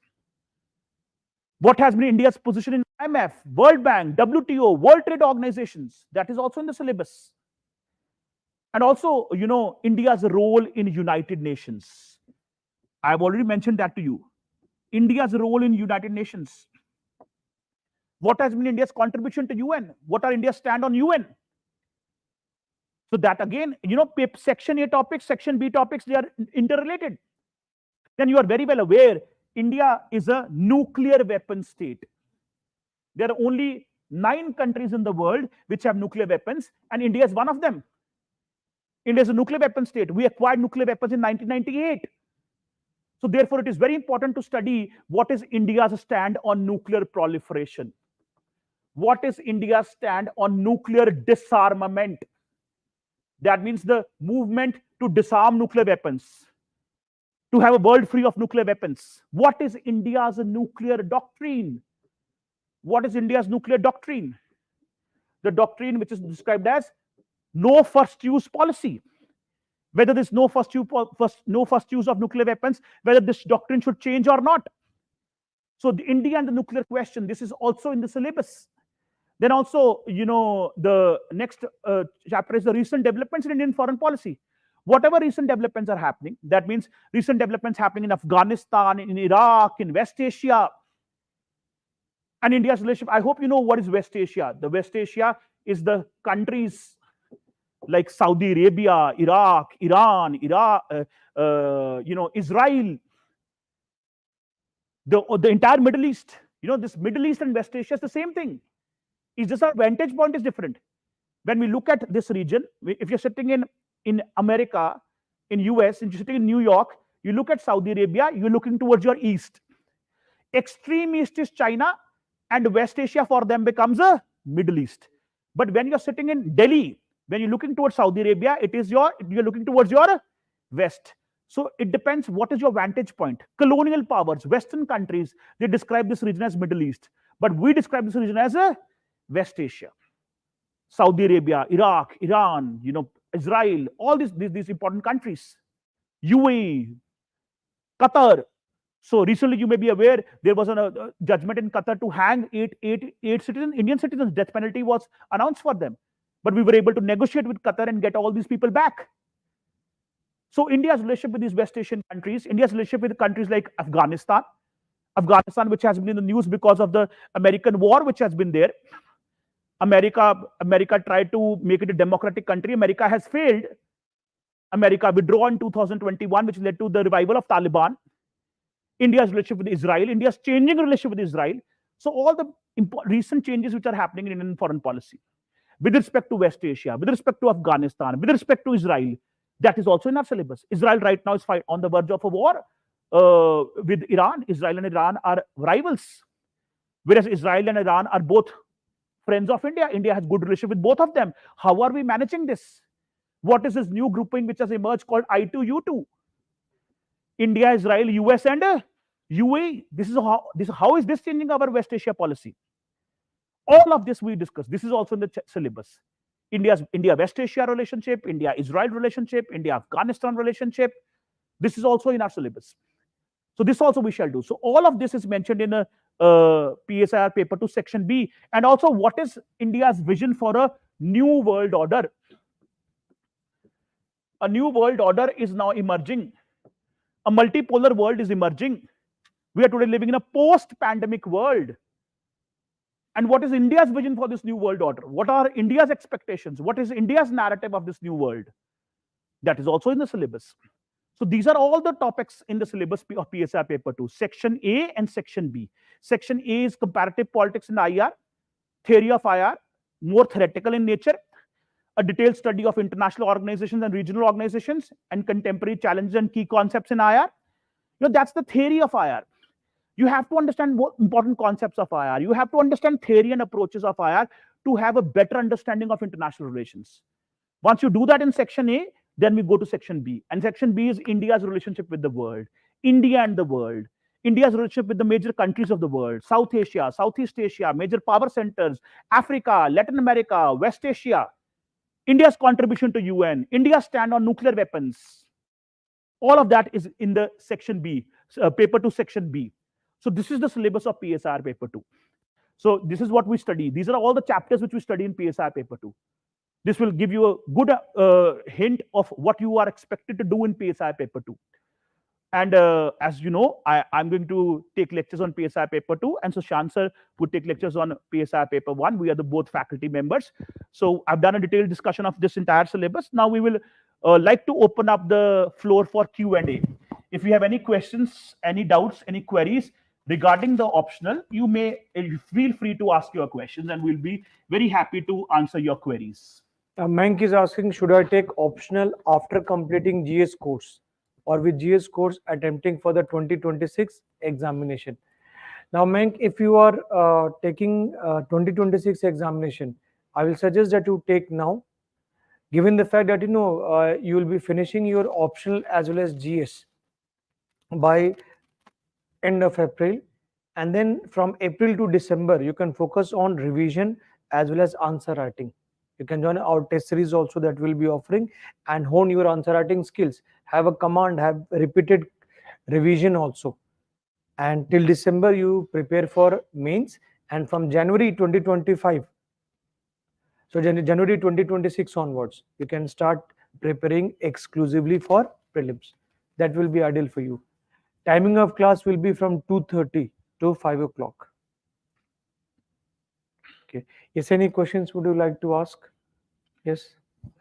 What has been India's position in IMF, World Bank, WTO, World Trade Organizations? That is also in the syllabus. And also, India's role in United Nations. I've already mentioned that to you. India's role in United Nations. What has been India's contribution to UN? What are India's stand on UN? So that again, Section A topics, Section B topics, they are interrelated. Then you are very well aware, India is a nuclear weapon state. There are only 9 countries in the world which have nuclear weapons, and India is one of them. India is a nuclear weapon state. We acquired nuclear weapons in 1998. So therefore, it is very important to study what is India's stand on nuclear proliferation. What is India's stand on nuclear disarmament? That means the movement to disarm nuclear weapons, to have a world free of nuclear weapons. What is India's nuclear doctrine? What is India's nuclear doctrine? The doctrine which is described as no first use policy. Whether this no first use of nuclear weapons, whether this doctrine should change or not. So the India and the nuclear question, this is also in the syllabus. Then also, the next chapter is the recent developments in Indian foreign policy. Whatever recent developments are happening, that means recent developments happening in Afghanistan, in Iraq, in West Asia, and India's relationship. I hope you know what is West Asia. The West Asia is the countries like Saudi Arabia, Iraq, Iran, Israel, the entire Middle East. This Middle East and West Asia is the same thing. It's just our vantage point is different. When we look at this region, if you're sitting in America, in US, and you're sitting in New York, you look at Saudi Arabia, you're looking towards your east. Extreme east is China, and West Asia for them becomes a Middle East. But when you're sitting in Delhi, when you're looking towards Saudi Arabia, you're looking towards your west. So it depends what is your vantage point. Colonial powers, Western countries, they describe this region as Middle East, but we describe this region as a West Asia. Saudi Arabia, Iraq, Iran, Israel, all these important countries. UAE, Qatar. So recently, you may be aware, there was a judgment in Qatar to hang eight Indian citizens. Death penalty was announced for them. But we were able to negotiate with Qatar and get all these people back. So India's relationship with these West Asian countries, India's relationship with countries like Afghanistan, which has been in the news because of the American war, which has been there. America tried to make it a democratic country. America has failed. America withdrew in 2021, which led to the revival of Taliban. India's relationship with Israel, India's changing relationship with Israel. So all the recent changes which are happening in Indian foreign policy, with respect to West Asia, with respect to Afghanistan, with respect to Israel, that is also in our syllabus. Israel right now is on the verge of a war with Iran. Israel and Iran are rivals, whereas Israel and Iran are both friends of India. India has good relationship with both of them. How are we managing this? What is this new grouping which has emerged called I2U2? India, Israel, US, and UAE. How is this changing our West Asia policy? All of this we discuss. This is also in the syllabus. India-West Asia relationship, India-Israel relationship, India-Afghanistan relationship. This is also in our syllabus. So this also we shall do. So all of this is mentioned in a PSIR paper 2 section B. And also what is India's vision for a new world order? A new world order is now emerging. A multipolar world is emerging. We are today living in a post-pandemic world. And what is India's vision for this new world order? What are India's expectations? What is India's narrative of this new world? That is also in the syllabus. So these are all the topics in the syllabus of PSIR paper 2, section A and section B. Section A is comparative politics in IR, theory of IR, more theoretical in nature, a detailed study of international organizations and regional organizations and contemporary challenges and key concepts in IR. That's the theory of IR. You have to understand more important concepts of IR. You have to understand theory and approaches of IR to have a better understanding of international relations. Once you do that in section A, then we go to section B. And section B is India's relationship with the world, India and the world, India's relationship with the major countries of the world, South Asia, Southeast Asia, major power centers, Africa, Latin America, West Asia, India's contribution to UN, India's stand on nuclear weapons. All of that is in the section B, paper 2 section B. So this is the syllabus of PSIR paper 2. So this is what we study. These are all the chapters which we study in PSIR paper 2. This will give you a good hint of what you are expected to do in PSIR paper 2. And as you know, I'm going to take lectures on PSIR paper 2, and Sushant sir would take lectures on PSIR paper 1. We are the both faculty members. So I've done a detailed discussion of this entire syllabus. Now we will like to open up the floor for Q&A. If you have any questions, any doubts, any queries regarding the optional, you may feel free to ask your questions, and we'll be very happy to answer your queries. Mank is asking, should I take optional after completing GS course, or with GS course attempting for the 2026 examination? Now, Mank, if you are taking 2026 examination, I will suggest that you take now, given the fact that you will be finishing your optional as well as GS by end of April, and then from April to December you can focus on revision as well as answer writing. You can join our test series also that will be offering and hone your answer writing skills. Have a command, have repeated revision also, and till December you prepare for mains, and from January 2025, so January 2026 onwards, you can start preparing exclusively for prelims. That will be ideal for you. Timing of class will be from 2:30 to 5 o'clock. Okay. Yes, any questions would you like to ask? Yes.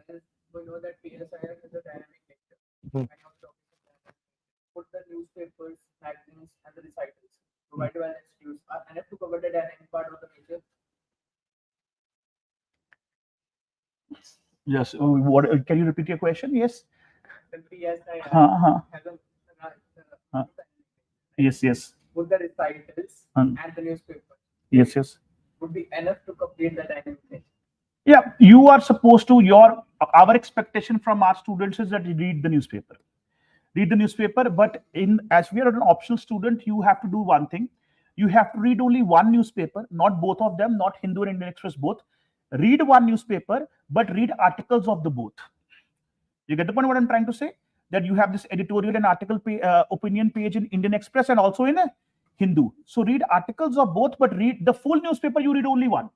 As we know that PSIR is a dynamic nature, Mhm. kind of document put the newspapers, magazines, and the recitals provided by the institutes are enough to cover the dynamic part of the nature. Yes. What? Can you repeat your question? Yes. The PSIR Uh-huh. has a Uh, yes. Yes. would the recitals Um, and the newspapers yes. Yes. would be enough to complete the dynamic nature. Yeah. You are supposed to. Our expectation from our students is that you read the newspaper. Read the newspaper, but in as we are an optional student, you have to do one thing. You have to read only one newspaper, not both of them, not Hindu and Indian Express both. Read one newspaper, but read articles of the both. You get the point what I'm trying to say? That you have this editorial and opinion page in Indian Express and also in a Hindu. So read articles of both, but read the full newspaper. You read only one,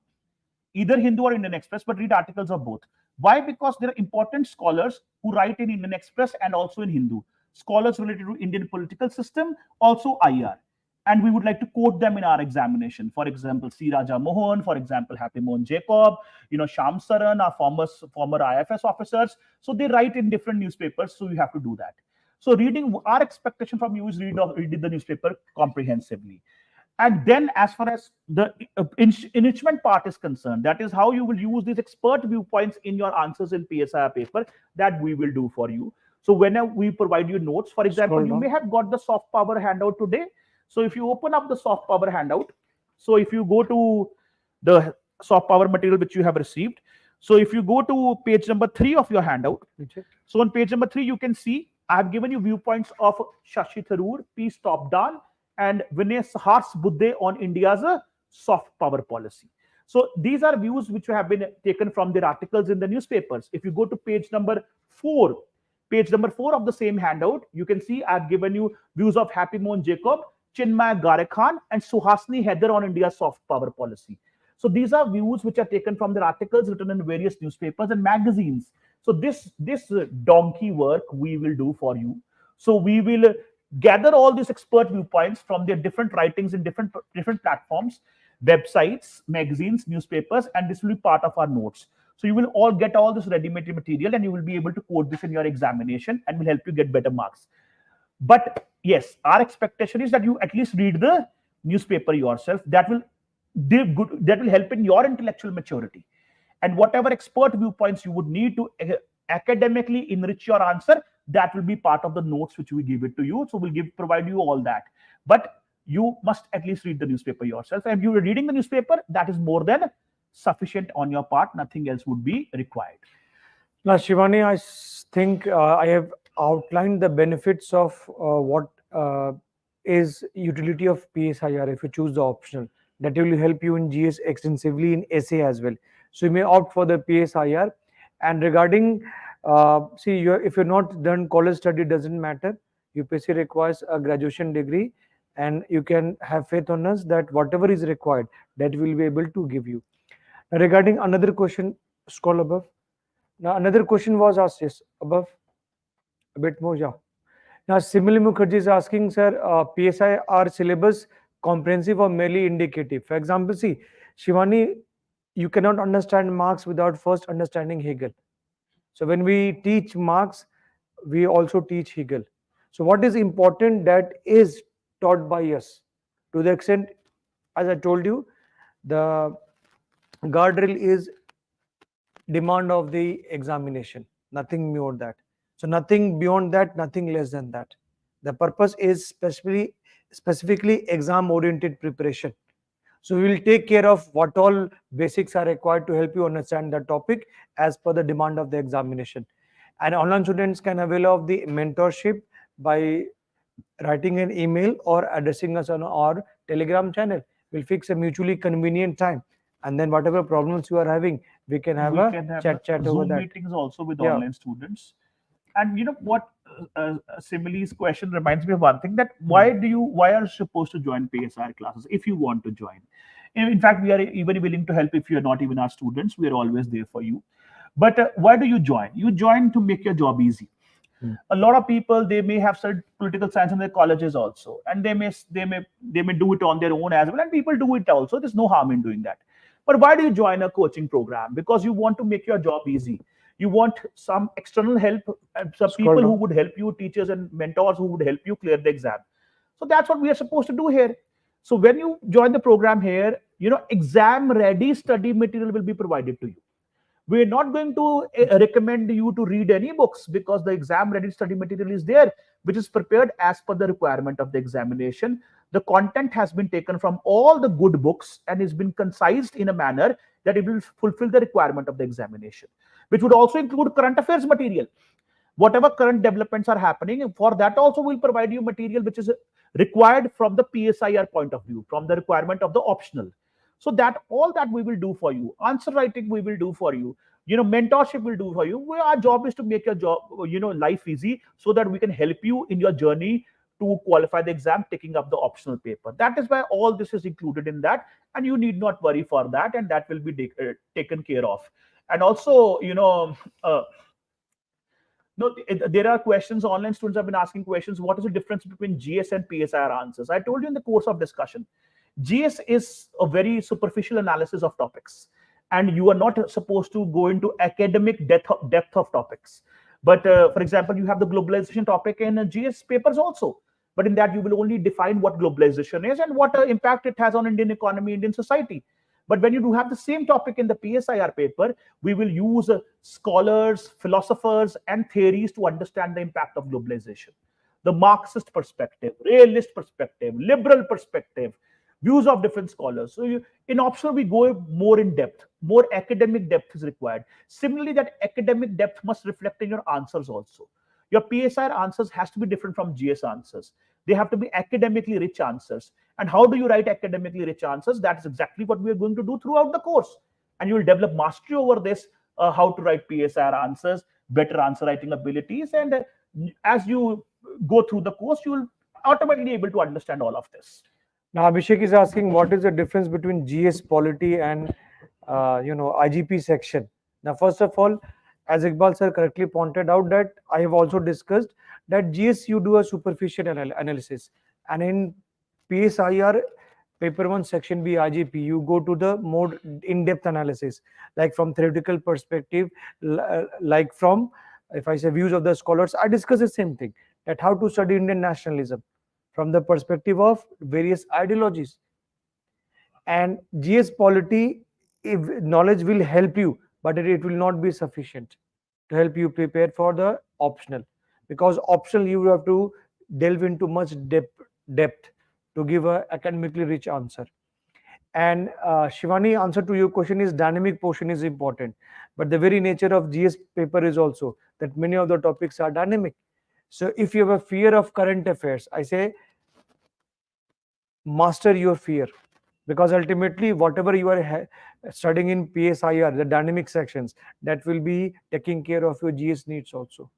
either Hindu or Indian Express, but read articles of both. Why? Because there are important scholars who write in Indian Express and also in Hindu. Scholars related to Indian political system, also IR. And we would like to quote them in our examination. For example, C. Raja Mohan, for example, Happy Mohan Jacob, Sham Saran, our former IFS officers. So they write in different newspapers, so you have to do that. So reading, our expectation from you is read the newspaper comprehensively. And then, as far as the enrichment part is concerned, that is how you will use these expert viewpoints in your answers in PSIR paper that we will do for you. So, whenever we provide you notes, for example, Scroll you down. may have got the soft power handout today. So, if you open up the soft power handout, so if you go to the soft power material which you have received, so if you go to page number 3 of your handout, so on page number 3, you can see I have given you viewpoints of Shashi Tharoor, Peace Top Down, and Vinay Sahar's Buddhe on India's soft power policy. So these are views which have been taken from their articles in the newspapers. If you go to page number 4, of the same handout, you can see I've given you views of Happy Mohan Jacob, Chinmay Garekhan, and Suhasini Heather on India's soft power policy. So these are views which are taken from their articles written in various newspapers and magazines. So this donkey work we will do for you. So we will gather all these expert viewpoints from their different writings in different platforms, websites, magazines, newspapers, and this will be part of our notes. So you will all get all this ready-made material and you will be able to quote this in your examination and will help you get better marks. But yes, our expectation is that you at least read the newspaper yourself. That will help in your intellectual maturity. And whatever expert viewpoints you would need to academically enrich your answer, that will be part of the notes which we give it to you. So we'll provide you all that. But you must at least read the newspaper yourself. And if you are reading the newspaper, that is more than sufficient on your part. Nothing else would be required. Now, Shivani, I think I have outlined the benefits of what is utility of PSIR if you choose the optional. That will help you in GS extensively in essay as well. So you may opt for the PSIR. And regarding, if you're not done college study, doesn't matter. UPSC requires a graduation degree, and you can have faith on us that whatever is required, that we'll be able to give you. Regarding another question, scroll above. Now, another question was asked, yes, above, a bit more, yeah. Now, Simili Mukherjee is asking, sir, PSIR syllabus comprehensive or merely indicative? For example, see, Shivani, you cannot understand Marx without first understanding Hegel. So when we teach Marx, we also teach Hegel. So what is important that is taught by us? To the extent, as I told you, the guardrail is demand of the examination, nothing beyond that. So nothing beyond that, nothing less than that. The purpose is specifically exam oriented preparation. So we will take care of what all basics are required to help you understand the topic as per the demand of the examination. And online students can avail of the mentorship by writing an email or addressing us on our Telegram channel. We'll fix a mutually convenient time, and then whatever problems you are having, we can have a chat over Zoom that. meetings also with Yeah. online students. And you know what? Simily's question reminds me of one thing: that why are you supposed to join PSIR classes if you want to join? In fact, we are even willing to help if you are not even our students. We are always there for you. But why do you join? You join to make your job easy. A lot of people, they may have studied political science in their colleges also, and they may do it on their own as well, and people do it also. There's no harm in doing that. But why do you join a coaching program? Because you want to make your job easy. You want some external help, and some Scroll people who down. would help you, teachers and mentors who would help you clear the exam. So that's what we are supposed to do here. So when you join the program here, exam ready study material will be provided to you. We're not going to recommend you to read any books, because the exam ready study material is there, which is prepared as per the requirement of the examination. The content has been taken from all the good books and has been concised in a manner that it will fulfill the requirement of the examination, which would also include current affairs material. Whatever current developments are happening, for that also we'll provide you material which is required from the PSIR point of view, from the requirement of the optional. So that all that we will do for you. Answer writing we will do for you. Mentorship will do for you. Our job is to make your job, life easy, so that we can help you in your journey to qualify the exam, taking up the optional paper. That is why all this is included in that, and you need not worry for that, and that will be taken care of. And also, no, there are questions. Online students have been asking questions. What is the difference between GS and PSIR answers? I told you in the course of discussion. GS is a very superficial analysis of topics, and you are not supposed to go into academic depth of topics. But for example, you have the globalization topic in GS papers also. But in that, you will only define what globalization is and what impact it has on Indian economy, Indian society. But when you do have the same topic in the PSIR paper, we will use scholars, philosophers, and theories to understand the impact of globalization. The Marxist perspective, realist perspective, liberal perspective, views of different scholars. So in optional, we go more in depth, more academic depth is required. Similarly, that academic depth must reflect in your answers also. Your PSIR answers has to be different from GS answers. They have to be academically rich answers. And how do you write academically rich answers? That's exactly what we are going to do throughout the course. And you will develop mastery over this, how to write PSIR answers, better answer writing abilities. And as you go through the course, you will automatically be able to understand all of this. Now Abhishek is asking what is the difference between GS polity and IGP section. Now first of all, as Iqbal sir correctly pointed out, that I have also discussed that GS you do a superficial analysis, and in PSIR paper 1 section B IGP you go to the more in-depth analysis, like from theoretical perspective, like from, if I say, views of the scholars. I discuss the same thing, that how to study Indian nationalism from the perspective of various ideologies. And GS polity, if knowledge will help you, but it will not be sufficient to help you prepare for the optional, because optional you have to delve into much depth to give a academically rich answer. And Shivani, answer to your question is dynamic portion is important, but the very nature of GS paper is also that many of the topics are dynamic. So if you have a fear of current affairs, I say master your fear, because ultimately whatever you are studying in PSIR, the dynamic sections, that will be taking care of your GS needs also.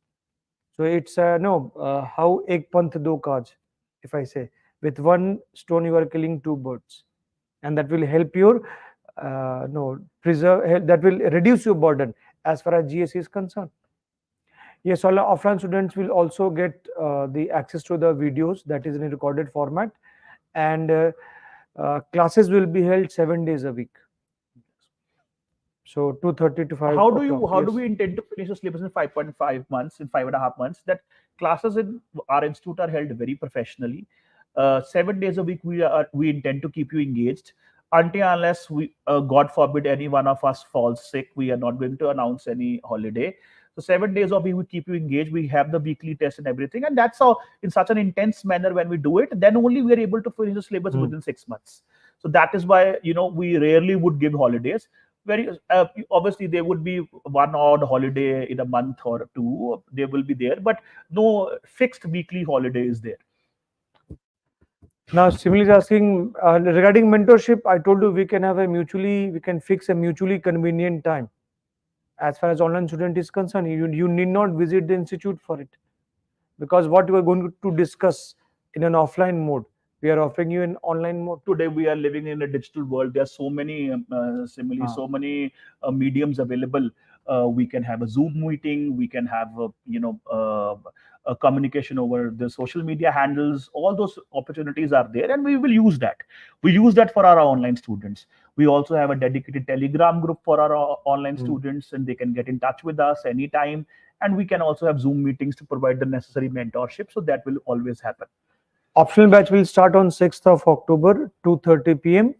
So it's how ek panth do kaj, if I say, with one stone you are killing two birds, and that will help your preserve, that will reduce your burden as far as GS is concerned. Yes, all offline students will also get the access to the videos that is in a recorded format, and classes will be held 7 days a week. So 2:30 to 5. How do we intend to finish the syllabus in 5.5 months, in 5.5 months? That classes in our institute are held very professionally. 7 days a week we intend to keep you engaged until unless we, God forbid, any one of us falls sick. We are not going to announce any holiday. So 7 days of we keep you engaged. We have the weekly test and everything, and that's how, in such an intense manner, when we do it, then only we are able to finish the syllabus within 6 months. So that is why we rarely would give holidays. Very obviously there would be one odd holiday in a month or two. They will be there, but no fixed weekly holiday is there. Now, Simil is asking regarding mentorship. I told you we can fix a mutually convenient time. As far as online student is concerned, you need not visit the institute for it, because what we are going to discuss in an offline mode, we are offering you an online mode. Today we are living in a digital world. There are so many so many mediums available. We can have a Zoom meeting. We can have a communication over the social media handles. All those opportunities are there, and we will use that. We use that for our online students. We also have a dedicated Telegram group for our online students, and they can get in touch with us anytime. And we can also have Zoom meetings to provide the necessary mentorship. So that will always happen. Optional batch will start on 6th of October, 2:30 p.m.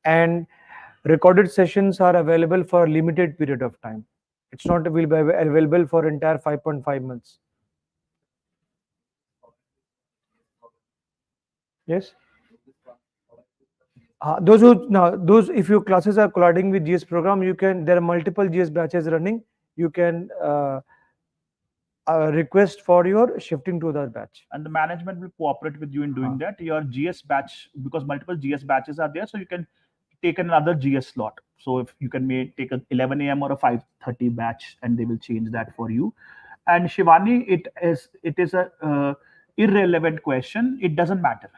and recorded sessions are available for a limited period of time. It's not will be available for entire 5.5 months. Yes. Those if your classes are colliding with GS program, there are multiple GS batches running. You can request for your shifting to that batch. And the management will cooperate with you in doing that. Your GS batch, because multiple GS batches are there, so you can take another GS slot. So if you can take an 11 a.m. or a 5:30 batch, and they will change that for you. And Shivani, it is a irrelevant question. It doesn't matter.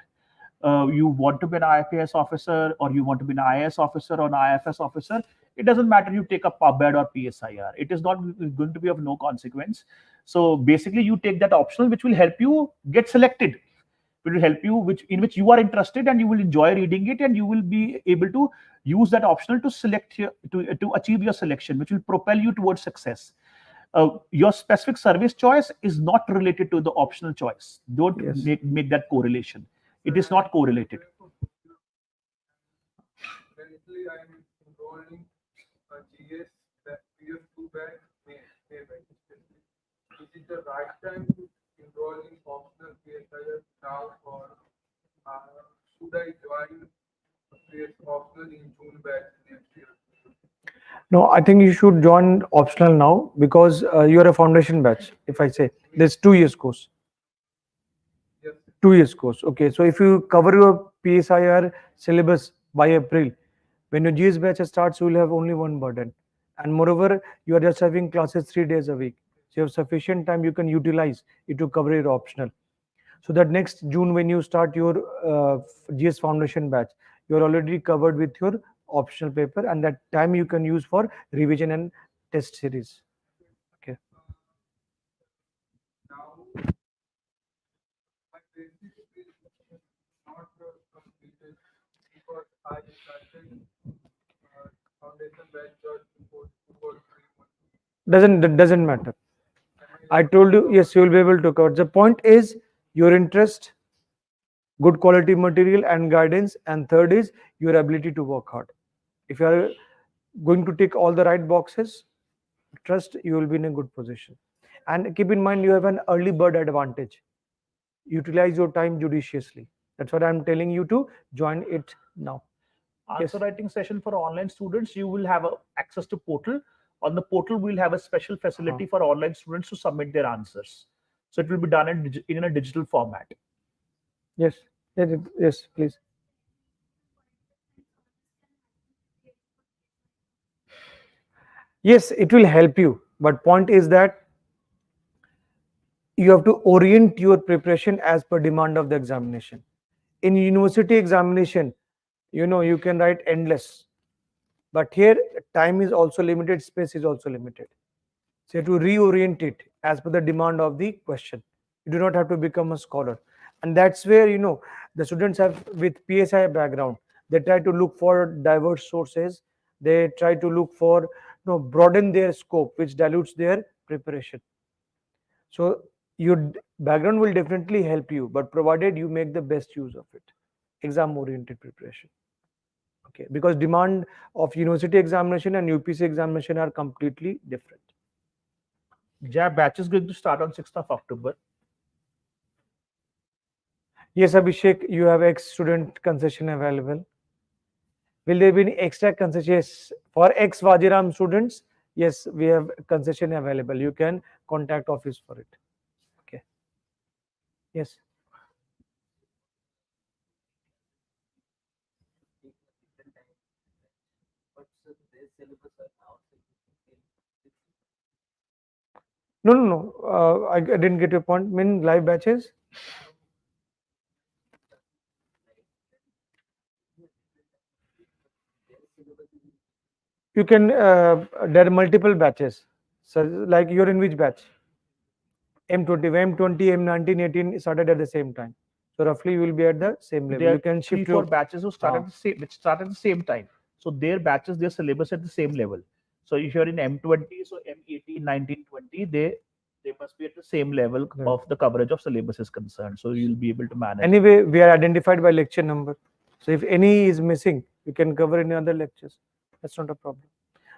You want to be an IPS officer, or you want to be an IAS officer or an IFS officer, it doesn't matter. You take a PubMed or PSIR. It is not going to be of no consequence. So basically, you take that optional, which will help you get selected. It will help you, in which you are interested, and you will enjoy reading it, and you will be able to use that optional to select to achieve your selection, which will propel you towards success. Your specific service choice is not related to the optional choice. Don't make that correlation. It is not correlated. Currently, I am enrolling a GS PS2 batch, May batch. Is it the right time to enroll in optional PSIR now, or should I join optional in June batch next year? No, I think you should join optional now, because you are a foundation batch. If I say there's 2 years course. 2 years course. Okay, so if you cover your PSIR syllabus by April, when your GS batch starts, you will have only one burden. And moreover, you are just having classes 3 days a week. So you have sufficient time, you can utilize it to cover your optional. So that next June, when you start your GS foundation batch, you are already covered with your optional paper, and that time you can use for revision and test series. Okay. Now, my basic is not completed because I started foundation batch just before 2 or 3 months. Doesn't matter. I told you, yes, you will be able to cover. The point is your interest, good quality material and guidance, and third is your ability to work hard. If you are going to tick all the right boxes, trust you will be in a good position. And keep in mind, you have an early bird advantage. Utilize your time judiciously. That's what I'm telling you to join it now. Answer writing session for online students, you will have access to portal. On the portal, we'll have a special facility for online students to submit their answers. So it will be done in a digital format. Yes, yes, please. Yes, it will help you. But point is that you have to orient your preparation as per demand of the examination. In university examination, you can write endless. But here, time is also limited, space is also limited. So you have to reorient it as per the demand of the question. You do not have to become a scholar. And that's where, the students have, with PSI background, they try to look for diverse sources. They try to look for, broaden their scope, which dilutes their preparation. So your background will definitely help you, but provided you make the best use of it. Exam oriented preparation. Okay, because demand of university examination and UPSC examination are completely different. JAB batch is going to start on 6th of October. Yes, Abhishek, you have ex-student concession available. Will there be any extra concessions for ex-Vajiram students? Yes, we have concession available. You can contact office for it. Okay. Yes. No. I didn't get your point. Mean live batches? You can, there are multiple batches. So, like you're in which batch? M20, M19, 18 started at the same time. So, roughly you will be at the same level. There You are can 3, shift 4 your. batches who start at the same, which start at the same time. So their batches, their syllabus at the same level. So if you're in M20, so M18, 19, 20, they must be at the same level Yeah. of the coverage of syllabus is concerned. So you'll be able to manage. Anyway, we are identified by lecture number. So if any is missing, you can cover in other lectures. That's not a problem.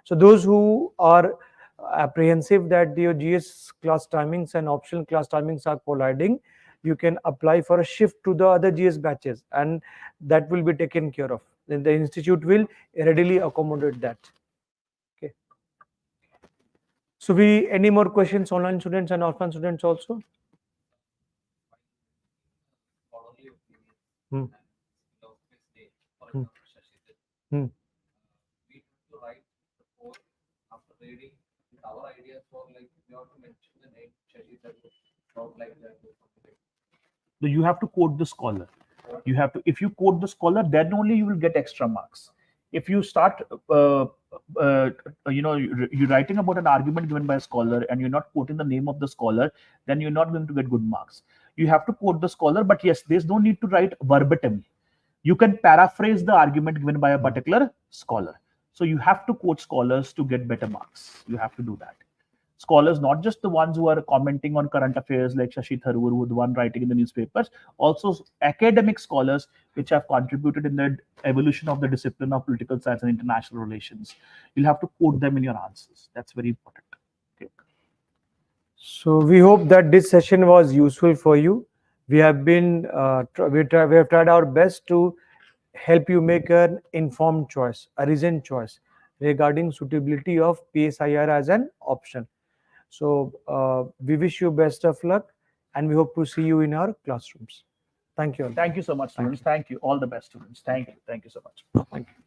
So those who are apprehensive that your GS class timings and optional class timings are colliding, you can apply for a shift to the other GS batches, and that will be taken care of. Then the institute will readily accommodate that. Okay. So any more questions, online students and offline students also? Hmm. Hmm. Hmm. We have to write the code after reading our ideas for like we have to mention the name Shashi not like that. So you have to quote the scholar. You have to, if you quote the scholar, then only you will get extra marks. If you start, you're writing about an argument given by a scholar and you're not quoting the name of the scholar, then you're not going to get good marks. You have to quote the scholar, but yes, there's no need to write verbatim. You can paraphrase the argument given by a particular scholar. So you have to quote scholars to get better marks. You have to do that. Scholars, not just the ones who are commenting on current affairs like Shashi Tharoor, who the one writing in the newspapers, also academic scholars which have contributed in the evolution of the discipline of political science and international relations. You'll have to quote them in your answers. That's very important. Okay. So we hope that this session was useful for you. We have been we have tried our best to help you make an informed choice, a reasoned choice regarding suitability of PSIR as an option. So we wish you best of luck, and we hope to see you in our classrooms. Thank you all. Thank you so much, students. Thank you. All the best, students. Thank you. Thank you so much. Thank you.